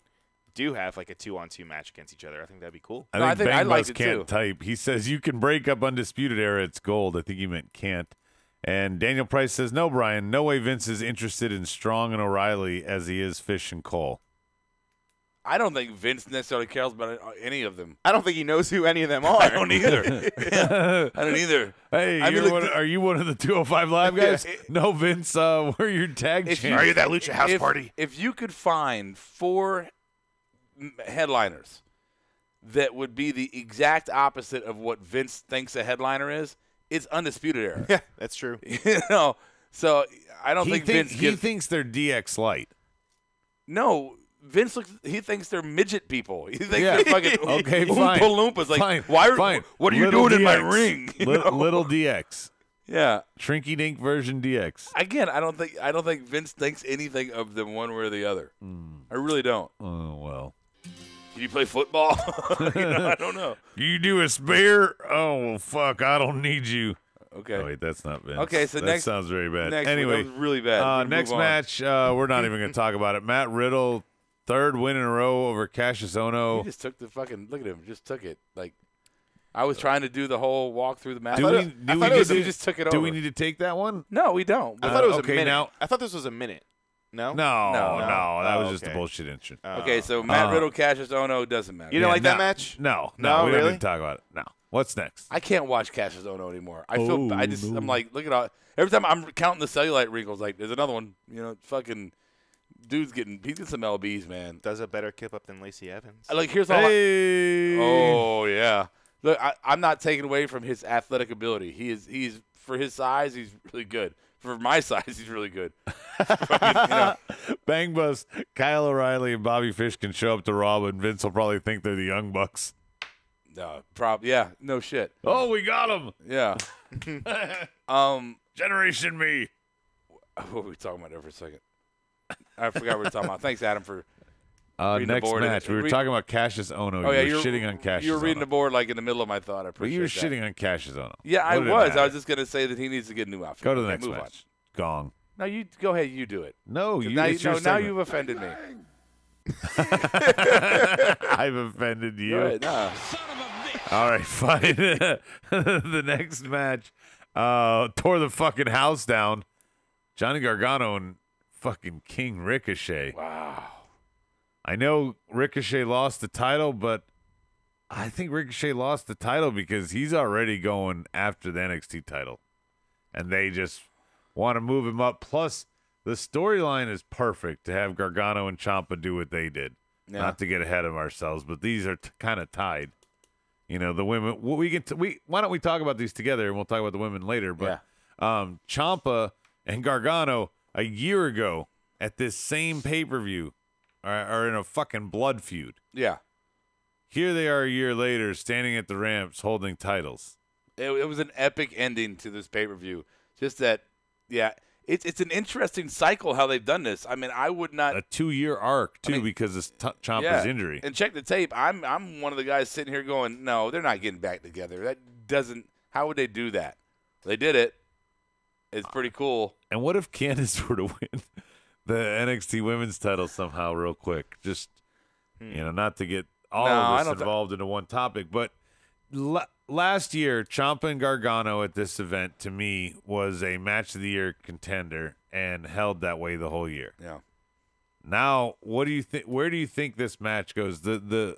do have like a 2-on-2 match against each other. I think that'd be cool. I think I Bang liked Bus it can't too. type. He says you can break up Undisputed Era. It's gold. I think he meant can't. And Daniel Price says, no, Brian, no way Vince is interested in Strong and O'Reilly as he is Fish and Cole. I don't think Vince necessarily cares about any of them. I don't think he knows who any of them are. I don't either. I don't either. Hey, are you one of the 205 Live guys? No, Vince, we're your tag champs. Are you that Lucha House Party? If you could find 4 headliners that would be the exact opposite of what Vince thinks a headliner is, it's Undisputed Era. Yeah, that's true. So I don't think Vince he thinks they're DX light. No, Vince he thinks they're midget people. He thinks they're fucking okay, Oompa fine. Loompas. Like, fine. What are you Little doing in my DX. ring? Little DX. Yeah. Shrinky Dink version DX. Again, I don't think Vince thinks anything of them one way or the other. I really don't. Oh, well. Can you play football? I don't know. You do a spear? Oh, fuck, I don't need you. Okay. Oh, wait, that's not Vince. Okay, so that sounds very bad. Next, anyway, that was really bad. Next match, we're not even going to talk about it. Matt Riddle, 3rd win in a row over Cassius Ohno. He just took the fucking look at him. Just took it. Like I was trying to do the whole walk through the match. He just took it over. Do we need to take that one? No, we don't. I thought it was okay, a minute. now- I thought this was a minute. No? No. That was just okay. a bullshit entrance. Okay, so Matt Riddle, Cassius Ohno doesn't matter. You don't like that match? No, No, we really? don't need to talk about it. No. What's next? I can't watch Cassius Ohno anymore. I'm like, look at all. Every time I'm counting the cellulite wrinkles, like there's another one. You know, fucking dude's getting some lbs, man. Does a better kip up than Lacey Evans. Like here's all. Hey. Oh yeah. Look, I'm not taking away from his athletic ability. He's for his size, he's really good. For my size, he's really good. Bang Bus, Kyle O'Reilly, and Bobby Fish can show up to Raw, but Vince will probably think they're the Young Bucks. No, no shit. Oh, we got him. Yeah. Generation Me. What were we talking about there for a second? I forgot what we were talking about. Thanks, Adam, for reading next the board. match. We were talking about Cassius Ohno. Oh, yeah, you were shitting on Cassius. You were reading Ohno. the board like in the middle of my thought. I But appreciate you were that. shitting on Cassius Ohno. Yeah, I What did it was. matter? I was just going to say that he needs to get a new outfit. Go to the Okay, next move match. Gong. On. No, you go ahead. You do it. No, you. Now, it's your now segment. you've offended me. I've offended you. Go ahead. No. All right, fine. The next match tore the fucking house down. Johnny Gargano and fucking King Ricochet. Wow. I know Ricochet lost the title, but I think Ricochet lost the title because he's already going after the NXT title. And they just want to move him up. Plus, the storyline is perfect to have Gargano and Ciampa do what they did. Yeah. Not to get ahead of ourselves, but these are kind of tied. You know, the women. Why don't we talk about these together, and we'll talk about the women later. But Ciampa and Gargano a year ago at this same pay-per-view are in a fucking blood feud. Yeah. Here they are a year later, standing at the ramps, holding titles. It was an epic ending to this pay-per-view. Just that, yeah, it's an interesting cycle how they've done this. I mean, I would not A 2-year arc too because of Ciampa's injury. And check the tape. I'm one of the guys sitting here going, no, they're not getting back together. That doesn't. How would they do that? They did it. It's pretty cool. And what if Candice were to win the NXT Women's title somehow, real quick? Just not to get all of this involved into one topic, but last year, Ciampa and Gargano at this event, to me, was a match of the year contender and held that way the whole year. Yeah. Now, what do you think? Where do you think this match goes? The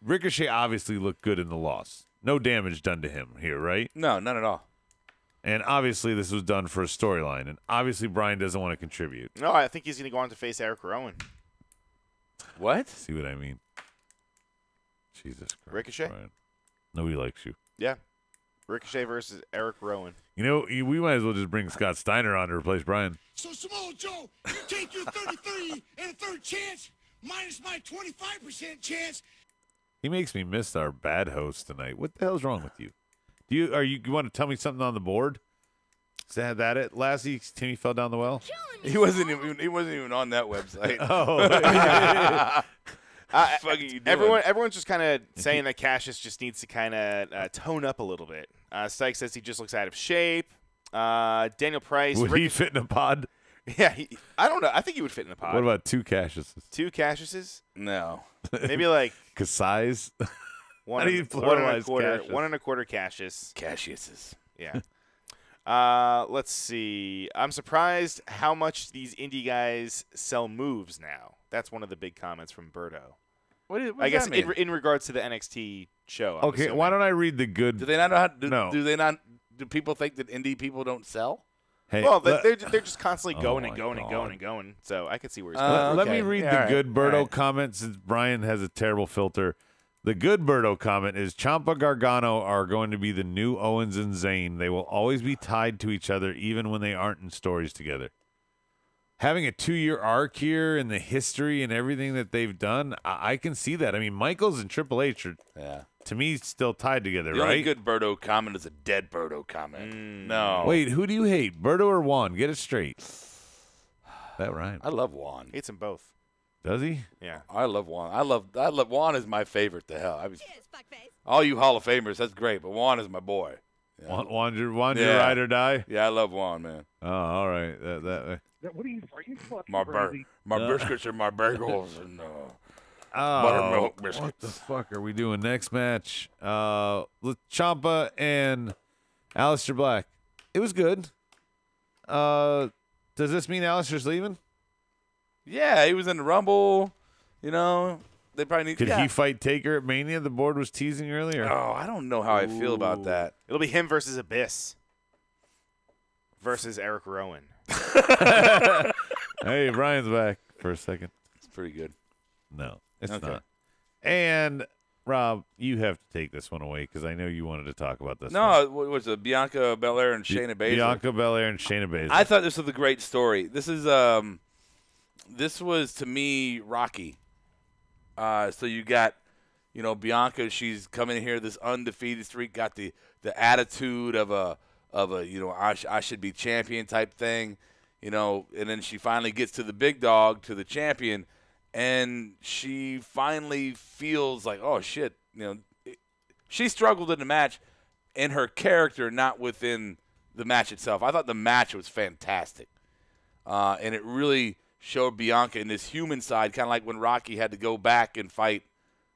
Ricochet obviously looked good in the loss. No damage done to him here, right? No, none at all. And obviously, this was done for a storyline. And obviously, Brian doesn't want to contribute. No, I think he's going to go on to face Eric Rowan. What? See what I mean? Jesus Christ. Ricochet? Brian. Nobody likes you. Yeah. Ricochet versus Eric Rowan. You know, we might as well just bring Scott Steiner on to replace Brian. So, Samoa Joe, you take your 33 and a third chance minus my 25% chance. He makes me miss our bad host tonight. What the hell's wrong with you? You want to tell me something on the board? Is that it? Lassie, Timmy fell down the well? He wasn't even on that website. Everyone's just kind of saying that Cassius just needs to kind of tone up a little bit. Stike says he just looks out of shape. Daniel Price. Would he fit in a pod? Yeah, I don't know. I think he would fit in a pod. What about 2 Cassiuses? 2 Cassiuses? No. Maybe like Cassius? one How do you pluralize Cassius? 1 1/4 Cassius. Cassiuses. Yeah. Let's see. I'm surprised how much these indie guys sell moves now. That's one of the big comments from Berto. What I guess does that mean? in regards to the NXT show. I'm Okay, assuming. why don't I read the good? Do they not know how? No. Do they not? Do people think that indie people don't sell? Hey, Well, let- they're just constantly Oh going my and going and God. going and going. So I could see where he's let me okay. read Yeah, the all right. good Berto All right. comment since Brian has a terrible filter. The good Berto comment is Ciampa Gargano are going to be the new Owens and Zayn. They will always be tied to each other even when they aren't in stories together. Having a 2-year arc here and the history and everything that they've done, I can see that. I mean, Michaels and Triple H are, Yeah. to me, still tied together, The only right? good Birdo comment is a dead Birdo comment. No. Wait, who do you hate, Berto or Juan? Get it straight. That right? I love Juan. hates them both. Does he? Yeah. I love Juan. I love Juan is my favorite. The hell. All you Hall of Famers, that's great, but Juan is my boy. Yeah. Juan your Yeah. ride or die? Yeah, I love Juan, man. Oh, all right. That What are you fucking My crazy? my biscuits and my bagels and Oh, buttermilk what the biscuits. fuck are we doing next match? Ciampa and Aleister Black. It was good. Does this mean Aleister's leaving? Yeah, he was in the Rumble. You know, they probably need. Could yeah. he fight Taker at Mania? The board was teasing earlier. Oh, I don't know how I feel about that. It'll be him versus Abyss versus Eric Rowan. Hey, Brian's back for a second. It's pretty good. No, it's Okay. not. And Rob, you have to take this one away because I know you wanted to talk about this. one. No, what was it? Bianca Belair and Shayna Baszler. Bianca Belair and Shayna Baszler. I thought this was a great story. This was to me Rocky. So you got, Bianca. She's coming here, this undefeated streak. Got the attitude of a I should be champion type thing, And then she finally gets to the big dog, to the champion, and she finally feels like, oh shit, she struggled in the match, in her character, not within the match itself. I thought the match was fantastic. And it really showed Bianca in this human side, kind of like when Rocky had to go back and fight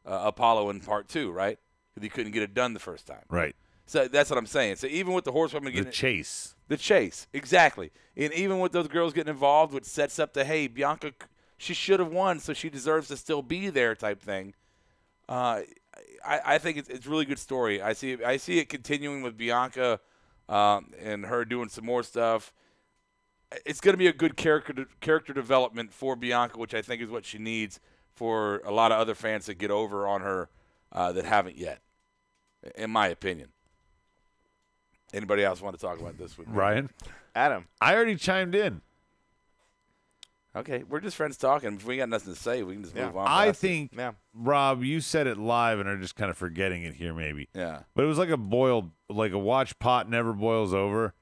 Apollo in part 2, right? Because he couldn't get it done the first time. right. So that's what I'm saying. So even with the horsewomen The getting chase. the chase, exactly. And even with those girls getting involved, which sets up the, hey, Bianca, she should have won, so she deserves to still be there type thing. I think it's a really good story. I see it continuing with Bianca and her doing some more stuff. It's going to be a good character development for Bianca, which I think is what she needs for a lot of other fans to get over on her that haven't yet, in my opinion. Anybody else want to talk about this with me? Ryan? Adam. I already chimed in. Okay, we're just friends talking. If we got nothing to say, we can just Yeah. move on. I past it. think, Yeah. Rob, you said it live and are just kind of forgetting it here maybe. Yeah. But it was like a watch pot never boils over.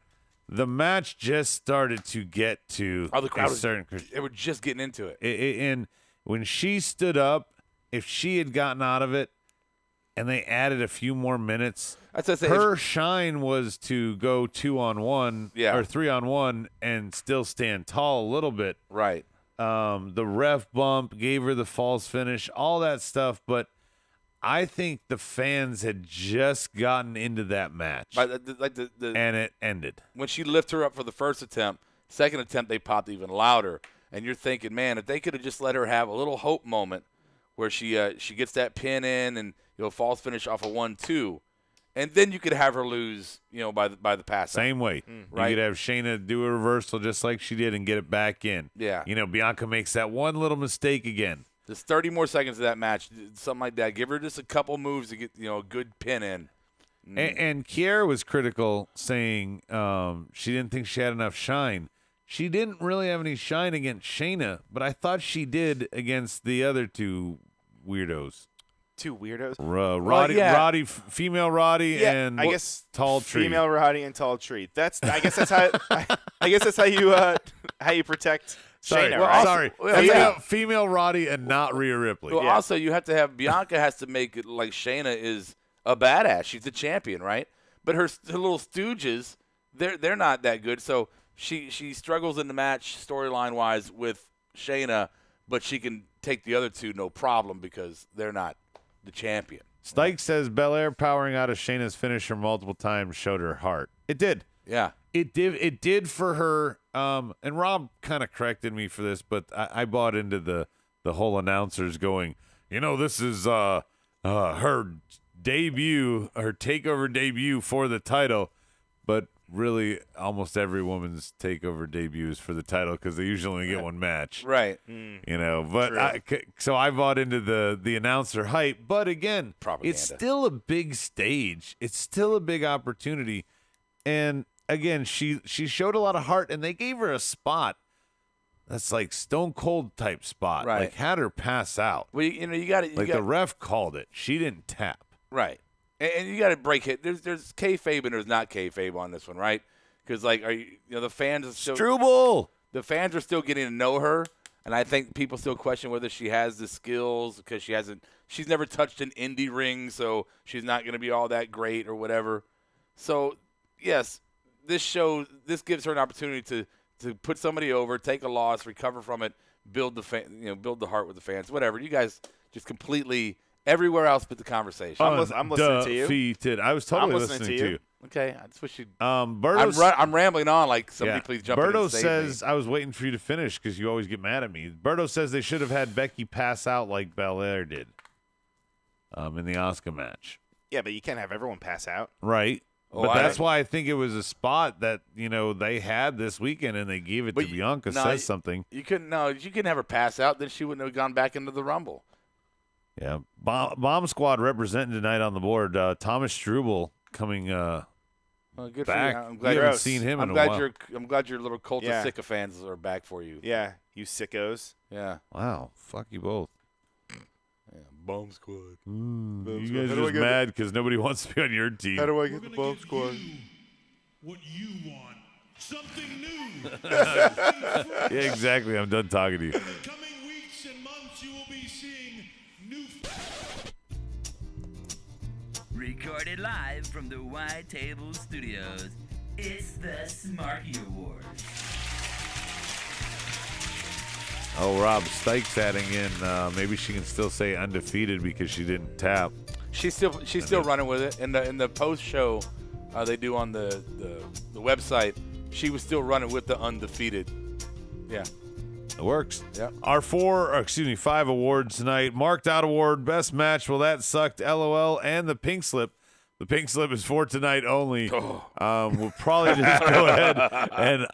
The match just started to get to Oh, the crowd a was, certain they were just getting into it. and when she stood up, if she had gotten out of it and they added a few more minutes, That's what I say. her shine was to go 2-on-1 Yeah. or 3-on-1 and still stand tall a little bit. Right. The ref bump gave her the false finish, all that stuff. But I think the fans had just gotten into that match, But and it ended. when she lifted her up for the first attempt, second attempt they popped even louder, and you're thinking, man, if they could have just let her have a little hope moment where she gets that pin in and false finish off a 1-2, and then you could have her lose by the pass. Same way. right. You could have Shayna do a reversal just like she did and get it back in. Yeah. Bianca makes that one little mistake again. Just 30 more seconds of that match, something like that. Give her just a couple moves to get a good pin in. And Kiera was critical, saying she didn't think she had enough shine. She didn't really have any shine against Shayna, but I thought she did against the other two weirdos. Two weirdos. Roddy, yeah. Roddy, female Roddy, and I guess Tall Tree. Female Roddy and Tall Tree. I guess that's how. I guess that's how you protect Sorry, Shayna, well, right? sorry. Yeah. Female Roddy and not Rhea Ripley. Well, also you have to have Bianca has to make it like Shayna is a badass. She's the champion, right? But her little stooges, they're not that good. So she struggles in the match storyline wise with Shayna, but she can take the other two no problem because they're not the champion. Stike says Belair powering out of Shayna's finisher multiple times showed her heart. It did. Yeah. It did for her. And Rob kind of corrected me for this, but I bought into the the whole announcers going, this is her debut, her takeover debut for the title, but really almost every woman's takeover debut is for the title because they usually only get one match. Right. But so I bought into the announcer hype, but again, Propaganda. It's still a big stage. It's still a big opportunity. And again, she showed a lot of heart, and they gave her a spot that's like Stone Cold type spot. Right. Like had her pass out. Well, you got it. Like the ref called it. She didn't tap. Right. And you got to break it. There's kayfabe and there's not kayfabe on this one, right? Because the fans are still Struble. The fans are still getting to know her, and I think people still question whether she has the skills because she's never touched an indie ring, so she's not going to be all that great or whatever. So yes, this gives her an opportunity to put somebody over, take a loss, recover from it, build the heart with the fans, whatever. You guys just completely everywhere else but the conversation. I'm listening to you. Undefeated. I was totally listening to you. Okay, I just wish you'd. I'm rambling on like somebody please jump in Berto and save says, me. I was waiting for you to finish because you always get mad at me. Berto says they should have had Becky pass out like Belair did in the Asuka match. Yeah, but you can't have everyone pass out. Right. Oh, But that's why I think it was a spot that, they had this weekend and they gave it to Bianca. Says something. You couldn't have her pass out, then she wouldn't have gone back into the Rumble. Yeah. Bomb Squad representing tonight on the board. Thomas Struble coming Well, good back. for you. I'm glad you haven't seen him in a while. I'm glad your little cult of sycophants are back for you. Yeah, you sickos. Yeah. Wow. Fuck you both. Yeah. Bomb Squad. You guys are just mad because nobody wants to be on your team. How do I get the Bomb Squad? What you want. Something new. Yeah, exactly. I'm done talking to you. In the coming weeks and months, you will be seeing new. Recorded live from the White Table Studios, it's the Smarky Awards. Oh, Rob Stykes adding in. Maybe she can still say undefeated because she didn't tap. She's still running with it. In the post show they do on the website, she was still running with the undefeated. Yeah. It works. Yeah. Our 5 awards tonight. Marked out award, best match. Well, that sucked. LOL and the pink slip. The pink slip is for tonight only. Oh. We'll probably just go ahead and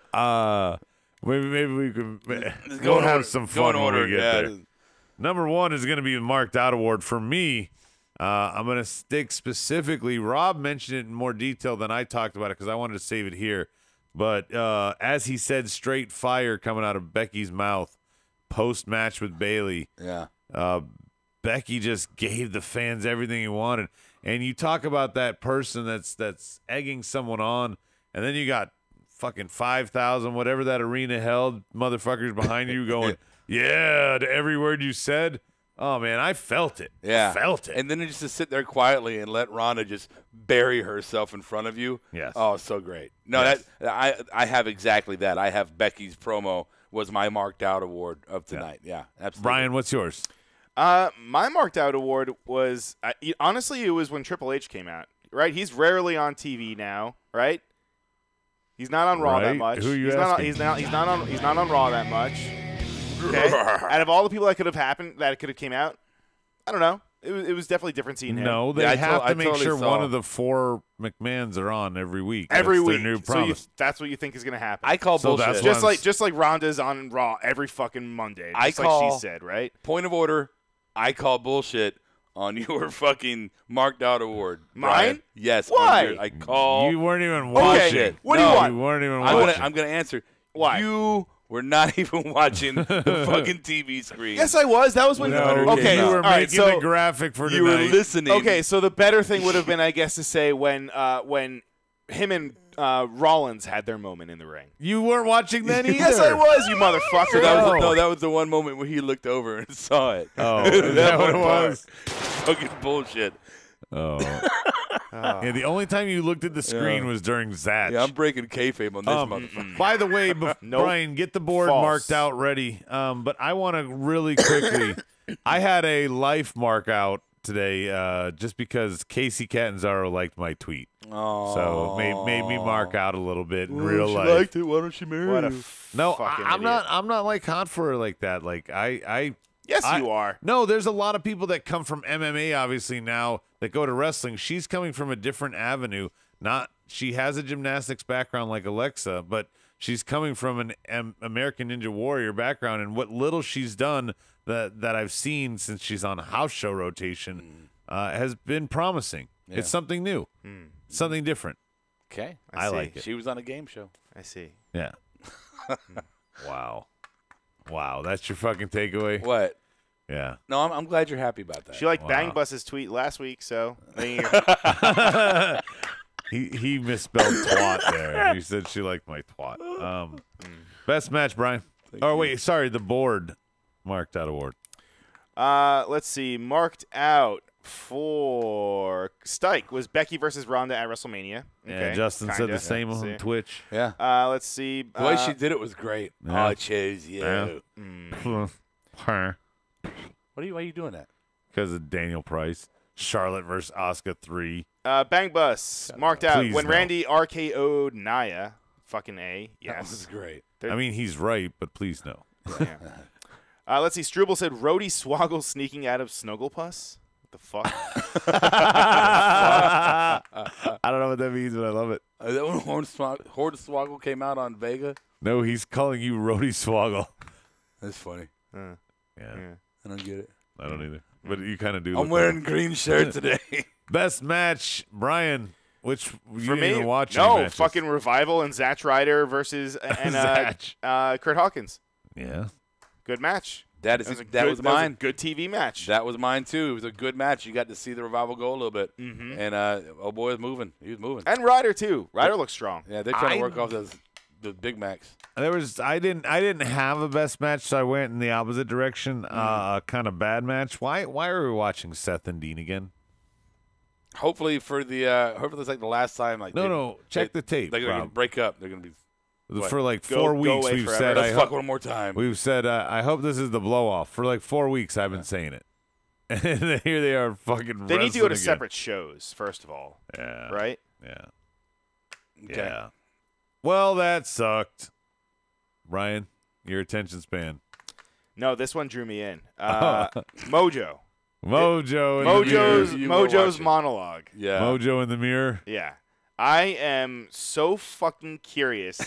maybe we can have some fun when we get there. Number 1 is going to be the marked out award for me. I'm going to stick specifically. Rob mentioned it in more detail than I talked about it because I wanted to save it here. But as he said, straight fire coming out of Becky's mouth post-match with Bayley. Yeah. Becky just gave the fans everything he wanted. And you talk about that person that's egging someone on, and then you got fucking 5,000, whatever that arena held, motherfuckers behind you going, yeah, to every word you said. Oh, man, I felt it. Yeah. Felt it. And then just to sit there quietly and let Ronda just bury herself in front of you. Yes. Oh, so great. No, yes. I have exactly that. I have Becky's promo was my marked out award of tonight. Yeah, absolutely. Brian, what's yours? My marked out award was honestly it was when Triple H came out. Right, he's rarely on TV now. Right, he's not on Raw that much. Who are you asking? He's not on Raw that much. Okay? Out of all the people that could have came out, I don't know. It was definitely different seeing him. No, they have to make sure one of the 4 McMahons are on every week. Every that's week. Their new so promise. that's what you think is going to happen. I call bullshit. Just like Ronda's on Raw every fucking Monday. Like she said, right? Point of order. I call bullshit on your fucking marked out award. Mine? Brian. Yes. Why? I call. You weren't even watching. Okay. What do you want? You weren't even watching. I'm gonna answer. Why? You were not even watching the fucking TV screen. Yes, I was. That was when. No, okay, you were all right, making so the graphic for you tonight. were listening. Okay, so the better thing would have been, I guess, to say when him and Rollins had their moment in the ring. You weren't watching that either. Yes, I was, you motherfucker. So that was the one moment where he looked over and saw it. Oh, is that what it was? Fucking bullshit. Oh. Yeah, the only time you looked at the screen was during Zatch. Yeah, I'm breaking kayfabe on this motherfucker. By the way, Brian, get the board False. marked out ready. But I want to really quickly. I had a life mark out today just because Casey Catanzaro liked my tweet. Oh. So it made me mark out a little bit in real she life. liked it. Why don't she marry What a you? No, fucking I'm idiot. not like hot for her like that. Like I Yes, you are. No, there's a lot of people that come from MMA, obviously, now that go to wrestling. She's coming from a different avenue. She has a gymnastics background like Alexa, but she's coming from an American Ninja Warrior background, and what little she's done that I've seen since she's on house show rotation has been promising. Yeah. It's something new, something different. Okay. I like it. She was on a game show. I see. Yeah. Wow. That's your fucking takeaway? What? Yeah. No, I'm glad you're happy about that. She liked Bang Bus's tweet last week, so there he misspelled twat there. He said she liked my twat. Best match, Brian. Wait, sorry, the board marked out award. Let's see. Marked out for Stike was Becky versus Ronda at WrestleMania. Yeah, Justin said the same on Twitch. Yeah. Let's see. The way she did it was great. Yeah. I chose you. Yeah. Why are you doing that? Because of Daniel Price. Charlotte versus Asuka 3. Bang Bus marked out Please when no. Randy RKO'd Nia. Fucking A. Yes. This is great. I mean, he's right, but please no. Yeah. Let's see. Struble said Rhodey Swoggle sneaking out of Snugglepuss. What the fuck? I don't know what that means, but I love it. Is that when Hornswoggle came out on Vega? No, he's calling you Rhodey Swoggle. That's funny. Yeah. I don't get it. I don't either. But you kind of do. I'm wearing green shirt today. Best match, Brian. Which For you me, didn't even watch? no, any matches. fucking Revival and Zack Ryder versus Kurt Hawkins. Yeah. Good match. That was mine. Good TV match. That was mine too. It was a good match. You got to see the Revival go a little bit, and oh boy, was moving. He was moving. And Ryder too. Ryder looks strong. Yeah, they're trying to work off the Big Macs. I didn't have a best match, so I went in the opposite direction. Kind of bad match. Why are we watching Seth and Dean again? Hopefully hopefully it's like the last time. Like check the tape. They're gonna break up. They're gonna be for like 4 weeks. We've said let's fuck one more time. We've said I hope this is the blow off. For like 4 weeks, I've been saying it, and here they are fucking. They need to go to again. separate shows first of all. Yeah. Right. Yeah. Okay. Yeah. Well, that sucked. Brian, your attention span. No, this one drew me in. Mojo. Mojo's monologue. Yeah. Mojo in the mirror. Yeah. I am so fucking curious.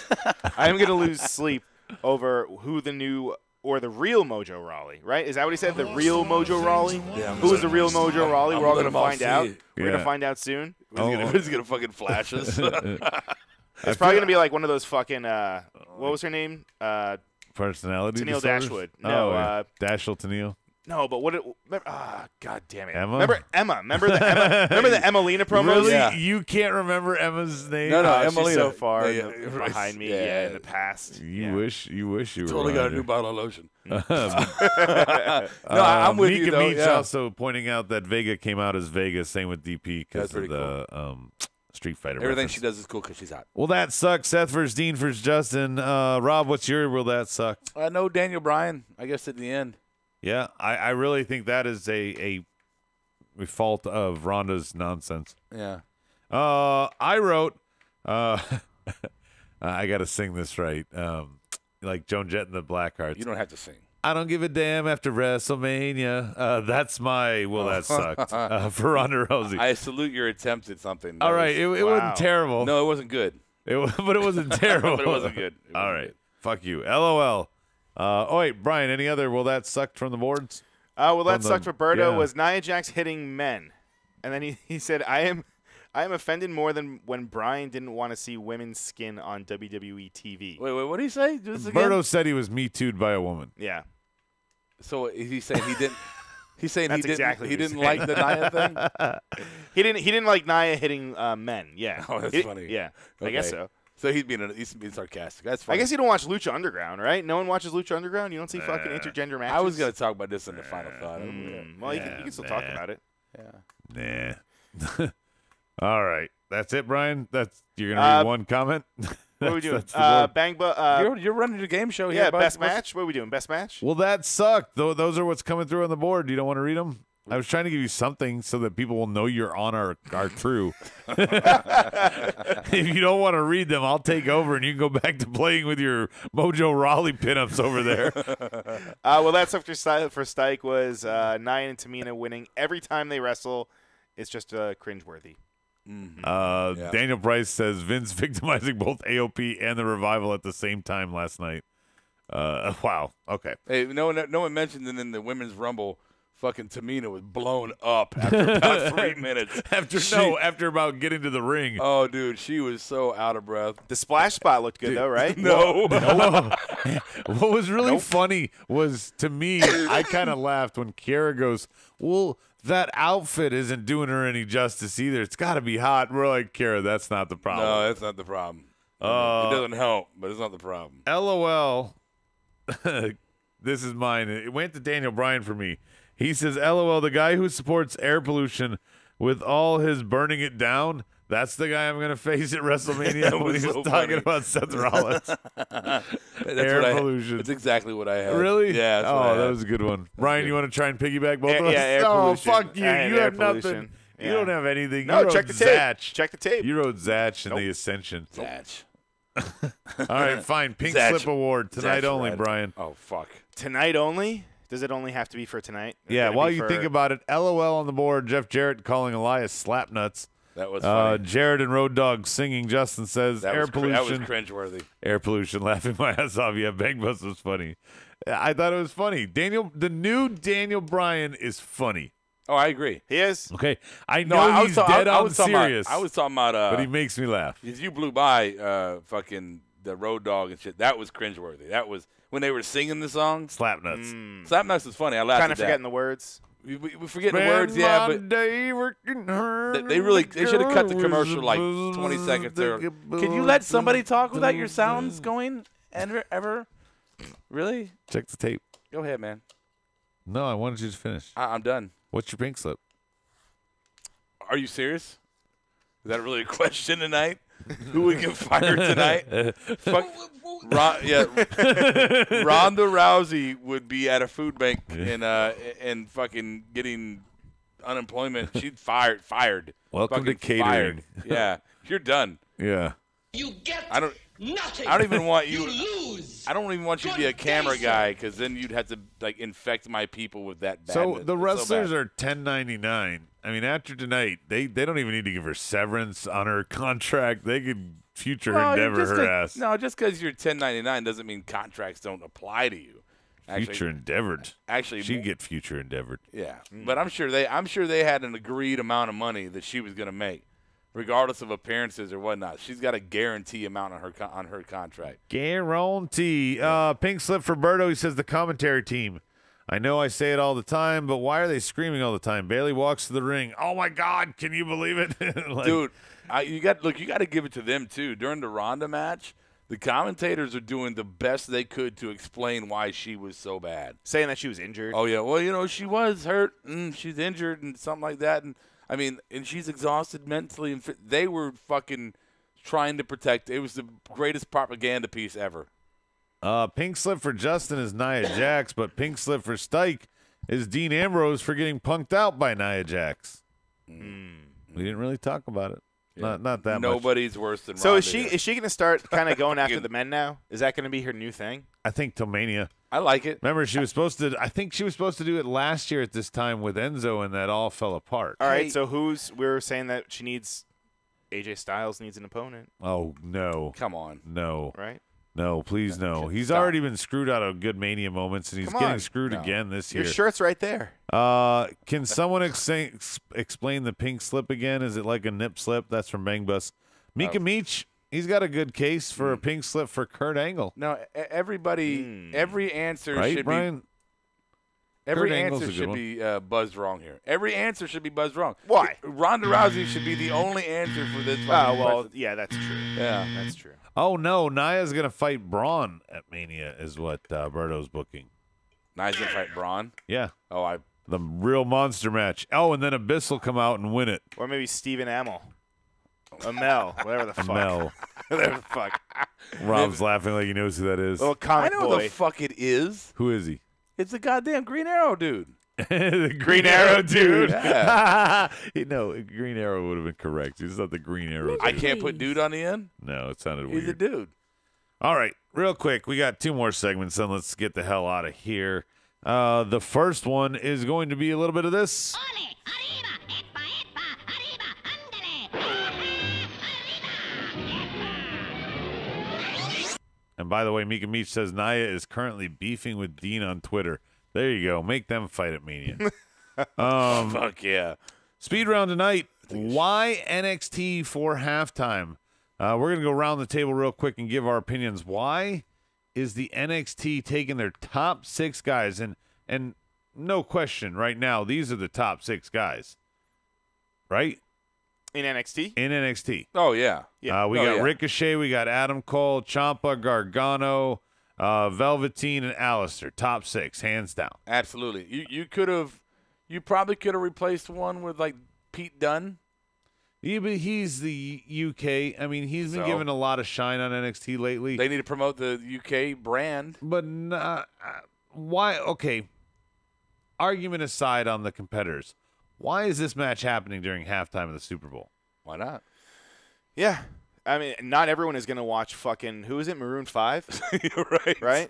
I am going to lose sleep over who the new or the real Mojo Rawley, right? Is that what he said? The real Mojo Rawley? Yeah. Who is the real Mojo Rawley? We're all going to find out. We're going to Yeah. find out soon. Who's gonna fucking flash us? It's probably going to be like one of those fucking, what was her name? Personality Tennille disorders? Dashwood. Oh, No, yeah. Dashel Tennille. No, but what? God damn it! Emma? Remember Emma? Remember the Emma? Remember the Emmalina promos? Really? Yeah. You can't remember Emma's name? No, She's Emmalina. so far Yeah, behind me. yeah. Yeah, in the past. You wish you were. Totally got a new around bottle of lotion. here. I'm with Mika you, though, Meach yeah. also pointing out that Vega came out as Vega. Same with DP because That's of the Street Fighter. Everything reference. she does is cool because she's hot. Well, that sucks. Seth versus Dean versus Justin. Rob, what's your will that suck? I know Daniel Bryan. I guess at the end. Yeah, I really think that is a fault of Ronda's nonsense. Yeah. I wrote, I got to sing this right, like Joan Jett and the Blackhearts. You don't have to sing. I don't give a damn after WrestleMania. That's my will that sucked for Ronda Rousey. I salute your attempt at something. All right, it wasn't terrible. No, it wasn't good. But it wasn't terrible. But it wasn't good. All right, fuck you. LOL. Wait, Brian, any other will that sucked from the boards? Well, that From sucked the- for Berto yeah. was Nia Jax hitting men, and then he said, "I am offended more than when Brian didn't want to see women's skin on WWE TV." Wait, what did he say? Do this again? Berto said he was Me Too'd by a woman. Yeah, So he's saying he didn't. He's saying That's he didn't. exactly He what he's didn't like the Nia thing. he didn't like Nia hitting men. Yeah, Oh, that's He- funny. Yeah, I guess Okay. so. So he's being sarcastic. That's funny. I guess you don't watch Lucha Underground, right? No one watches Lucha Underground. You don't see fucking intergender matches. I was gonna talk about this in the final thought. Well, you can still talk about it. Yeah. Nah. All right. That's it, Brian? You're going to read one comment? What are we doing? That's the board. You're running the game show here. Yeah, bud. best match. What are we doing? Best match. Well, that sucked. Those are what's coming through on the board. You don't want to read them? I was trying to give you something so that people will know you're on our crew. If you don't want to read them, I'll take over and you can go back to playing with your Mojo Raleigh pinups over there. Well, that's up for Stike was Nia and Tamina winning every time they wrestle. It's just cringeworthy. Yeah. Daniel Price says Vince victimizing both AOP and the Revival at the same time last night. Wow. Okay. Hey, no one mentioned that in the Women's Rumble, fucking Tamina was blown up after about 3 minutes. After about getting to the ring. Oh, dude, she was so out of breath. The splash spot looked good, though, right? No. What was really funny was, to me, I kind of laughed when Kiera goes, well, that outfit isn't doing her any justice either. It's got to be hot. We're like, Kiera, that's not the problem. No, that's not the problem. It doesn't help, but it's not the problem. LOL. This is mine. It went to Daniel Bryan for me. He says, LOL, the guy who supports air pollution with all his burning it down, that's the guy I'm going to face at WrestleMania when he was talking about Seth Rollins. Air pollution. That's exactly what I had. Really? Yeah. That was a good one. Ryan, you want to try and piggyback both of us? Yeah, air pollution. Fuck you. And You air have nothing. pollution. You Yeah. don't have anything. No, you check wrote the tape. Zatch. Check the tape. You wrote Zatch in the Ascension. Zatch. All right, fine. Pink Zatch. Slip Award tonight Zatch only, red. Brian. Oh, fuck. Tonight only? Does it only have to be for tonight? Yeah, Could it while be you for- think about it, LOL on the board. Jeff Jarrett calling Elias slapnuts. That was funny. Jared and Road Dogg singing. Justin says that air was pollution. that was cringeworthy. Air pollution. Laughing my ass off. Yeah, Bang Bus was funny. I thought it was funny. The new Daniel Bryan is funny. Oh, I agree. He is? Okay, I No, know I was he's ta- dead I on was talking about- serious. I was talking about. But he makes me laugh. You blew by fucking the Road Dogg and shit. That was cringeworthy. That was when they were singing the song. Slapnuts. Slapnuts was funny. I laughed Kind at of that. forgetting the words. We forget the words, yeah, but they should have cut the commercial like 20 seconds there. Can you let somebody talk without your sounds going ever? Really? Check the tape. Go ahead, man. No, I wanted you to finish. I'm done. What's your pink slip? Are you serious? Is that really a question tonight? Who would get fired tonight? Fuck. Ronda Rousey would be at a food bank and fucking getting unemployment. She'd fired. Welcome to Fucking catering. fired. Yeah, you're done. Yeah. You get nothing. I don't even want you. lose. I don't even want you to be a camera guy because then you'd have to like infect my people with that badness. So the It's wrestlers bad. are $10.99. I mean, after tonight, they don't even need to give her severance on her contract. They could future endeavor her ass. No, just because you're 1099 doesn't mean contracts don't apply to you. Future endeavored. Actually, she'd get future endeavored. Yeah, but I'm sure they had an agreed amount of money that she was going to make, regardless of appearances or whatnot. She's got a guarantee amount on her contract. Guarantee. Pink slip for Berto. He says the commentary team. I know I say it all the time, but why are they screaming all the time? Bailey walks to the ring. Oh my God! Can you believe it, Dude? You got to give it to them too. During the Ronda match, the commentators are doing the best they could to explain why she was so bad. Saying that she was injured. Oh yeah, well she was hurt and she's injured and something like that, and I mean, and she's exhausted mentally. And they were fucking trying to protect. It was the greatest propaganda piece ever. Pink slip for Justin is Nia Jax, but pink slip for Stike is Dean Ambrose for getting punked out by Nia Jax. We didn't really talk about it. Yeah. Not that much. Nobody's worse than So Ronda is she going to start kind of going after the men now? Is that going to be her new thing? I think till Mania. I like it. Remember, she was supposed to. I think she was supposed to do it last year at this time with Enzo, and that all fell apart. All right, so we're saying that she needs AJ Styles needs an opponent. Oh no! Come on, no, right? No, please no. He's Stop. already been screwed out of good Mania moments, and he's Come getting on. screwed No. again this year. Your shirt's right there. Can someone explain the pink slip again? Is it like a nip slip? That's from Bang Bus. Mika Meach, he's got a good case for a pink slip for Kurt Angle. No, everybody, every answer Right, should Brian? be. Every Kurt Angle's answer a good should one. be buzzed wrong here. Every answer should be buzzed wrong. Why? Ronda Rousey should be the only answer for this. Oh, fucking well, question. yeah, that's true. Yeah. That's true. Oh no, Nia's gonna fight Braun at Mania, is what Berto's booking. Nice to fight Braun. Yeah. Oh, the real monster match. Oh, and then Abyss will come out and win it. Or maybe Steven Amell, whatever the fuck. Amell. Whatever the fuck. Rob's laughing like he knows who that is. Little I comic know boy. the fuck it is. Who is he? It's the goddamn Green Arrow dude. The Green Arrow dude. Yeah. No, Green Arrow would have been correct. He's not the Green Arrow dude. I can't put dude on the end? No, it sounded He's weird. a dude. All right, real quick. We got 2 more segments, then let's get the hell out of here. The first one is going to be a little bit of this. And by the way, Mika Meach says Naya is currently beefing with Dean on Twitter. There you go. Make them fight at Mania. Fuck yeah. Speed round tonight. Why NXT for halftime? We're going to go around the table real quick and give our opinions. Why is the NXT taking their top 6 guys? And no question, right now, these are the top 6 guys. Right? In NXT? In NXT. Oh, yeah. We got Ricochet, we got Adam Cole, Ciampa, Gargano, Velveteen, and Alistair. Top 6, hands down. Absolutely. You probably could have replaced one with like Pete Dunne. Yeah, but he's the UK. I mean, he's been given a lot of shine on NXT lately. They need to promote the UK brand. But why? Okay. Argument aside on the competitors, why is this match happening during halftime of the Super Bowl? Why not? Yeah. I mean, not everyone is going to watch fucking, who is it, Maroon 5? Right. Right?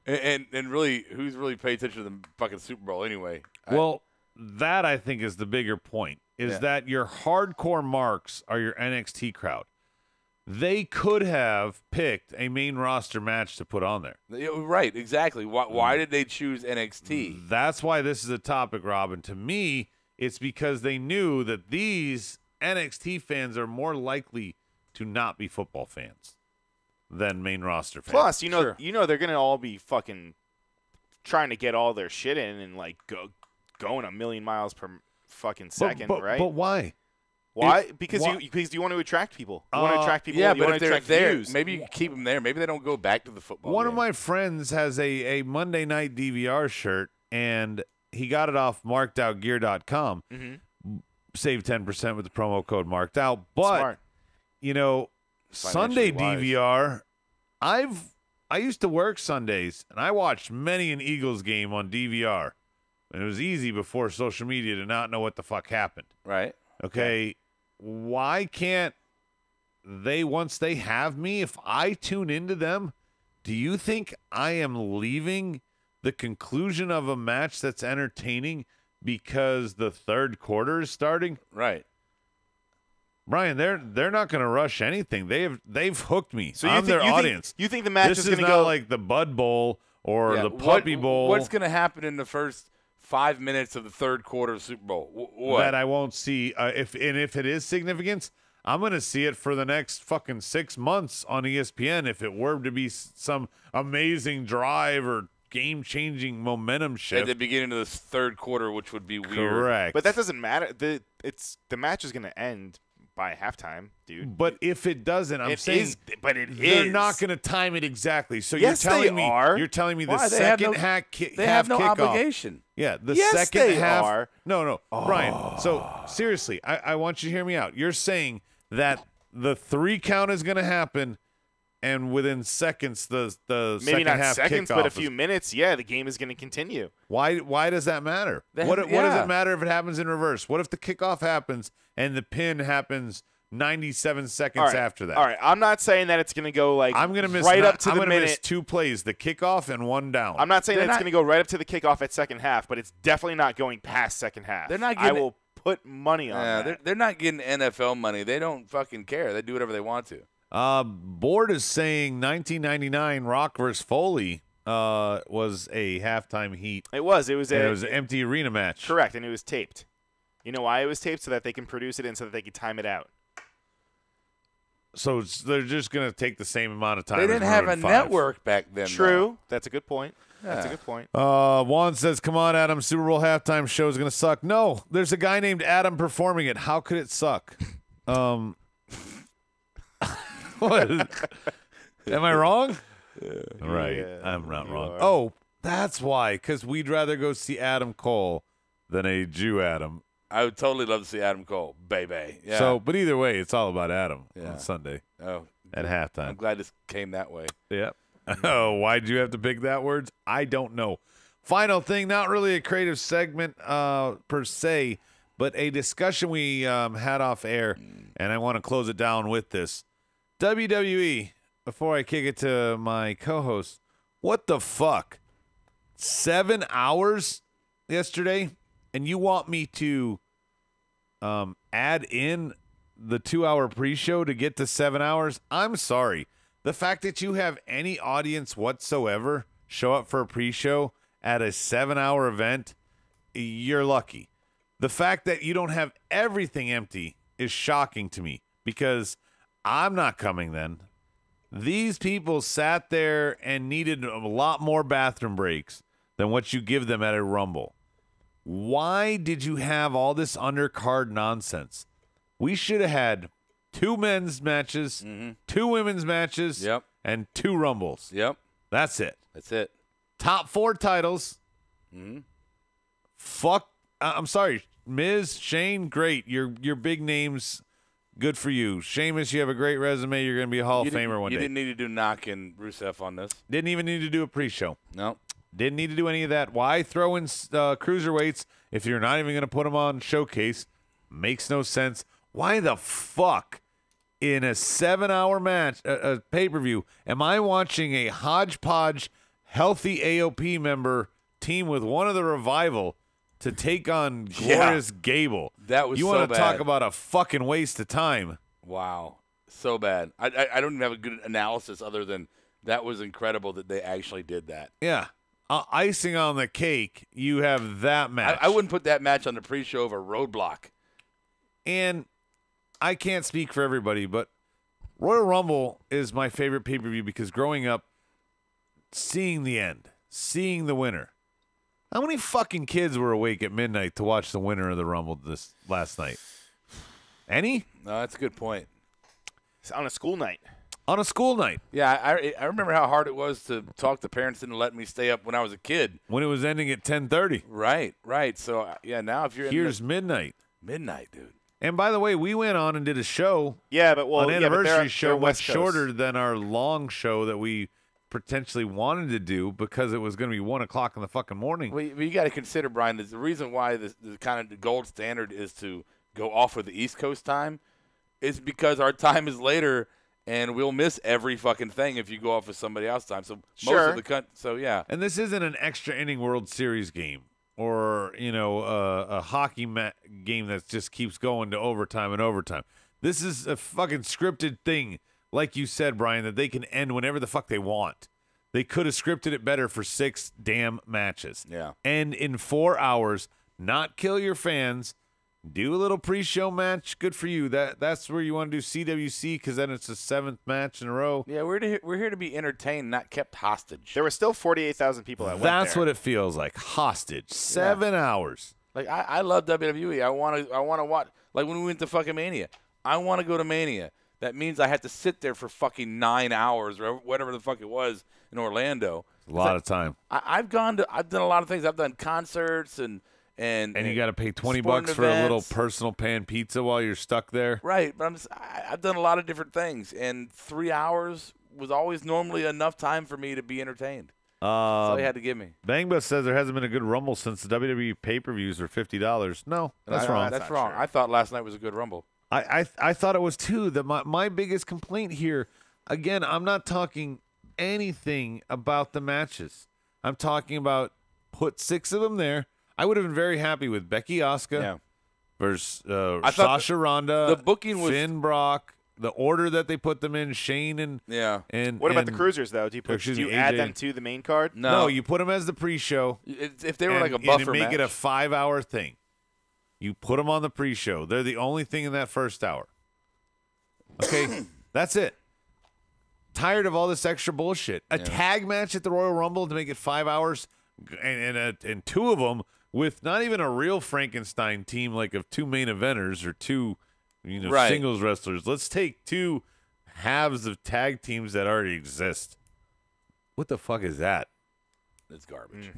And really, who's really paid attention to the fucking Super Bowl anyway? Well, that I think is the bigger point, is that your hardcore marks are your NXT crowd. They could have picked a main roster match to put on there. Right, exactly. Why did they choose NXT? That's why this is a topic, Robin. To me, it's because they knew that these NXT fans are more likely to not be football fans than main roster fans. Plus, you know they're going to all be fucking trying to get all their shit in and like going a million miles per fucking second, right? But why? Why? Because you want to attract people. You want to attract people. Yeah, you but want if to they're attract there, views. maybe you can keep them there. Maybe they don't go back to the football. One game. of my friends has a Monday Night DVR shirt, and he got it off markedoutgear.com. Mm-hmm. Save 10% with the promo code marked out. But Smart. Sunday Financially DVR, I used to work Sundays, and I watched many an Eagles game on DVR. And it was easy before social media to not know what the fuck happened. Right. Okay. Why can't they, once they have me, if I tune into them, do you think I am leaving the conclusion of a match that's entertaining because the third quarter is starting? Right. Brian, they're not going to rush anything. They've hooked me. So I'm their audience. You think the match this is going to not go like the Bud Bowl or the Puppy Bowl? What's going to happen in the first 5 minutes of the third quarter of the Super Bowl? What? That I won't see. If it is significance, I'm going to see it for the next fucking 6 months on ESPN. If it were to be some amazing drive or game-changing momentum shift At the beginning of the third quarter, which would be weird. Correct. But that doesn't matter. The match is going to end by halftime, dude. But if it doesn't, I'm saying they're not going to time it exactly. So yes, you're telling they me are. you're telling me the Why? second half They have no kickoff. obligation. Yeah, the Yes, second they half. are. No, Brian. So seriously, I want you to hear me out. You're saying that the 3 count is going to happen, and within seconds, the maybe second not half seconds, kickoff but a is- few minutes. Yeah, the game is going to continue. Why does that matter? What does it matter if it happens in reverse? What if the kickoff happens and the pin happens 97 seconds after that? All right, I'm not saying that it's going to go like I'm going to miss right up to I'm the gonna minute. miss 2 plays, the kickoff and 1 down. I'm not saying that it's going to go right up to the kickoff at second half, but it's definitely not going past second half. They're not I getting- will put money on that. They're not getting NFL money. They don't fucking care. They do whatever they want to. Board is saying 1999 Rock vs. Foley was a halftime heat. It was. It was And it was an empty arena match. correct, and it was taped. You know why it was taped? So that they can produce it and so that they can time it out. So they're just going to take the same amount of time. They as didn't have a Maroon 5. network back then. True. That's a good point. That's a Yeah. good point. Juan says, come on, Adam, Super Bowl halftime show is going to suck. No, there's a guy named Adam performing it. How could it suck? What? Am I wrong? Right. Yeah, I'm not you wrong. are. Oh, that's why. Because we'd rather go see Adam Cole than a Jew Adam. I would totally love to see Adam Cole, baby. Yeah. So, but either way, it's all about Adam Yeah. on Sunday oh, at I'm halftime. glad this came that way. Yep. Oh, why'd you have to pick that words? I don't know. Final thing, not really a creative segment per se, but a discussion we had off air, and I want to close it down with this. WWE, before I kick it to my co-host, what the fuck? 7 hours yesterday, and you want me to add in the 2-hour pre-show to get to 7 hours? I'm sorry. The fact that you have any audience whatsoever show up for a pre-show at a 7-hour event, you're lucky. The fact that you don't have everything empty is shocking to me because I'm not coming then. These people sat there and needed a lot more bathroom breaks than what you give them at a Rumble. Why did you have all this undercard nonsense? We should have had 2 men's matches, 2 women's matches, and 2 Rumbles. Yep. That's it. That's it. Top 4 titles. Fuck. I'm sorry. Miz, Shane, great. Your big names, good for you. Sheamus, you have a great resume. You're going to be a Hall of Famer one day. You didn't need to do Knock and Rusev on this. Didn't even need to do a pre-show. No. Didn't need to do any of that. Why throw in cruiserweights if you're not even going to put them on Showcase? Makes no sense. Why the fuck in a 7-hour match, a pay-per-view, am I watching a hodgepodge healthy AOP member team with one of the Revival to take on Glorious Gable? That was you so want to bad. talk about a fucking waste of time. Wow. So bad. I don't even have a good analysis other than that was incredible that they actually did that. Yeah. Icing on the cake, you have that match. I wouldn't put that match on the pre-show over Roadblock. And I can't speak for everybody, but Royal Rumble is my favorite pay-per-view because growing up, seeing the end, seeing the winner. How many fucking kids were awake at midnight to watch the winner of the Rumble this last night? Any? No, that's a good point. It's on a school night. On a school night. Yeah, I remember how hard it was to talk to parents into letting me stay up when I was a kid. When it was ending at 10:30. Right. So, yeah, now if you're Here's midnight. Midnight, dude. And by the way, we went on and did a show. Yeah, but an anniversary show they're much West Coast. shorter than our long show that we potentially wanted to do because it was going to be 1 o'clock in the fucking morning. Well, you got to consider, Brian, the reason why the kind of the gold standard is to go off of the East Coast time is because our time is later, and we'll miss every fucking thing if you go off of somebody else's time. So most of the so yeah. And this isn't an extra inning World Series game or a hockey game that just keeps going to overtime and overtime. This is a fucking scripted thing, like you said, Brian, that they can end whenever the fuck they want. They could have scripted it better for 6 damn matches. Yeah. And in 4 hours, not kill your fans. Do a little pre-show match. Good for you. That's where you want to do CWC because then it's the 7th match in a row. Yeah, we're here to be entertained, not kept hostage. There were still 48,000 people that went there. That's what it feels like. Hostage. 7 hours. Like I love WWE. I want to watch. Like when we went to fucking Mania, I want to go to Mania. That means I had to sit there for fucking 9 hours or whatever the fuck it was in Orlando. A lot of time. I've done a lot of things. I've done concerts and you got to pay $20 sporting for a little events. personal pan pizza while you're stuck there. Right, but I've done a lot of different things, and 3 hours was always normally enough time for me to be entertained. That's all you had to give me. Bangba says there hasn't been a good Rumble since the WWE pay-per-views were $50. No, that's wrong. That's wrong. I thought last night was a good Rumble. I thought it was too. That my biggest complaint here, again, I'm not talking anything about the matches. I'm talking about put 6 of them there. I would have been very happy with Becky Asuka versus Sasha Ronda. The booking was Finn Brock. The order that they put them in, Shane and what about the cruisers though? Do you add AJ? them to the main card? No, you put them as the pre-show. If they were like a buffer and make match. it a 5-hour thing. You put them on the pre-show. They're the only thing in that first hour. Okay, that's it. Tired of all this extra bullshit. A tag match at the Royal Rumble to make it 5 hours, and 2 of them with not even a real Frankenstein team like of 2 main eventers or 2 singles wrestlers. Let's take 2 halves of tag teams that already exist. What the fuck is that? It's garbage.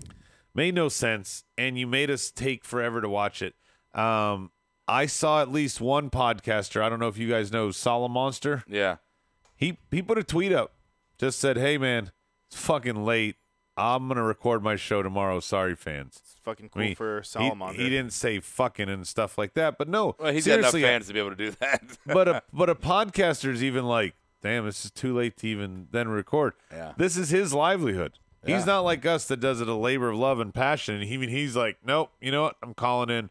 Made no sense, and you made us take forever to watch it. I saw at least one podcaster. I don't know if you guys know Solemn Monster. Yeah. He put a tweet up. Just said, hey, man, it's fucking late. I'm going to record my show tomorrow. Sorry, fans. It's fucking cool for Salamander. He didn't say fucking and stuff like that, but no. Well, he's got enough seriously, fans to be able to do that. but a podcaster's even like, damn, this is too late to even then record. Yeah. This is his livelihood. Yeah. He's not like us that does it a labor of love and passion. And he's like, nope, you know what? I'm calling in.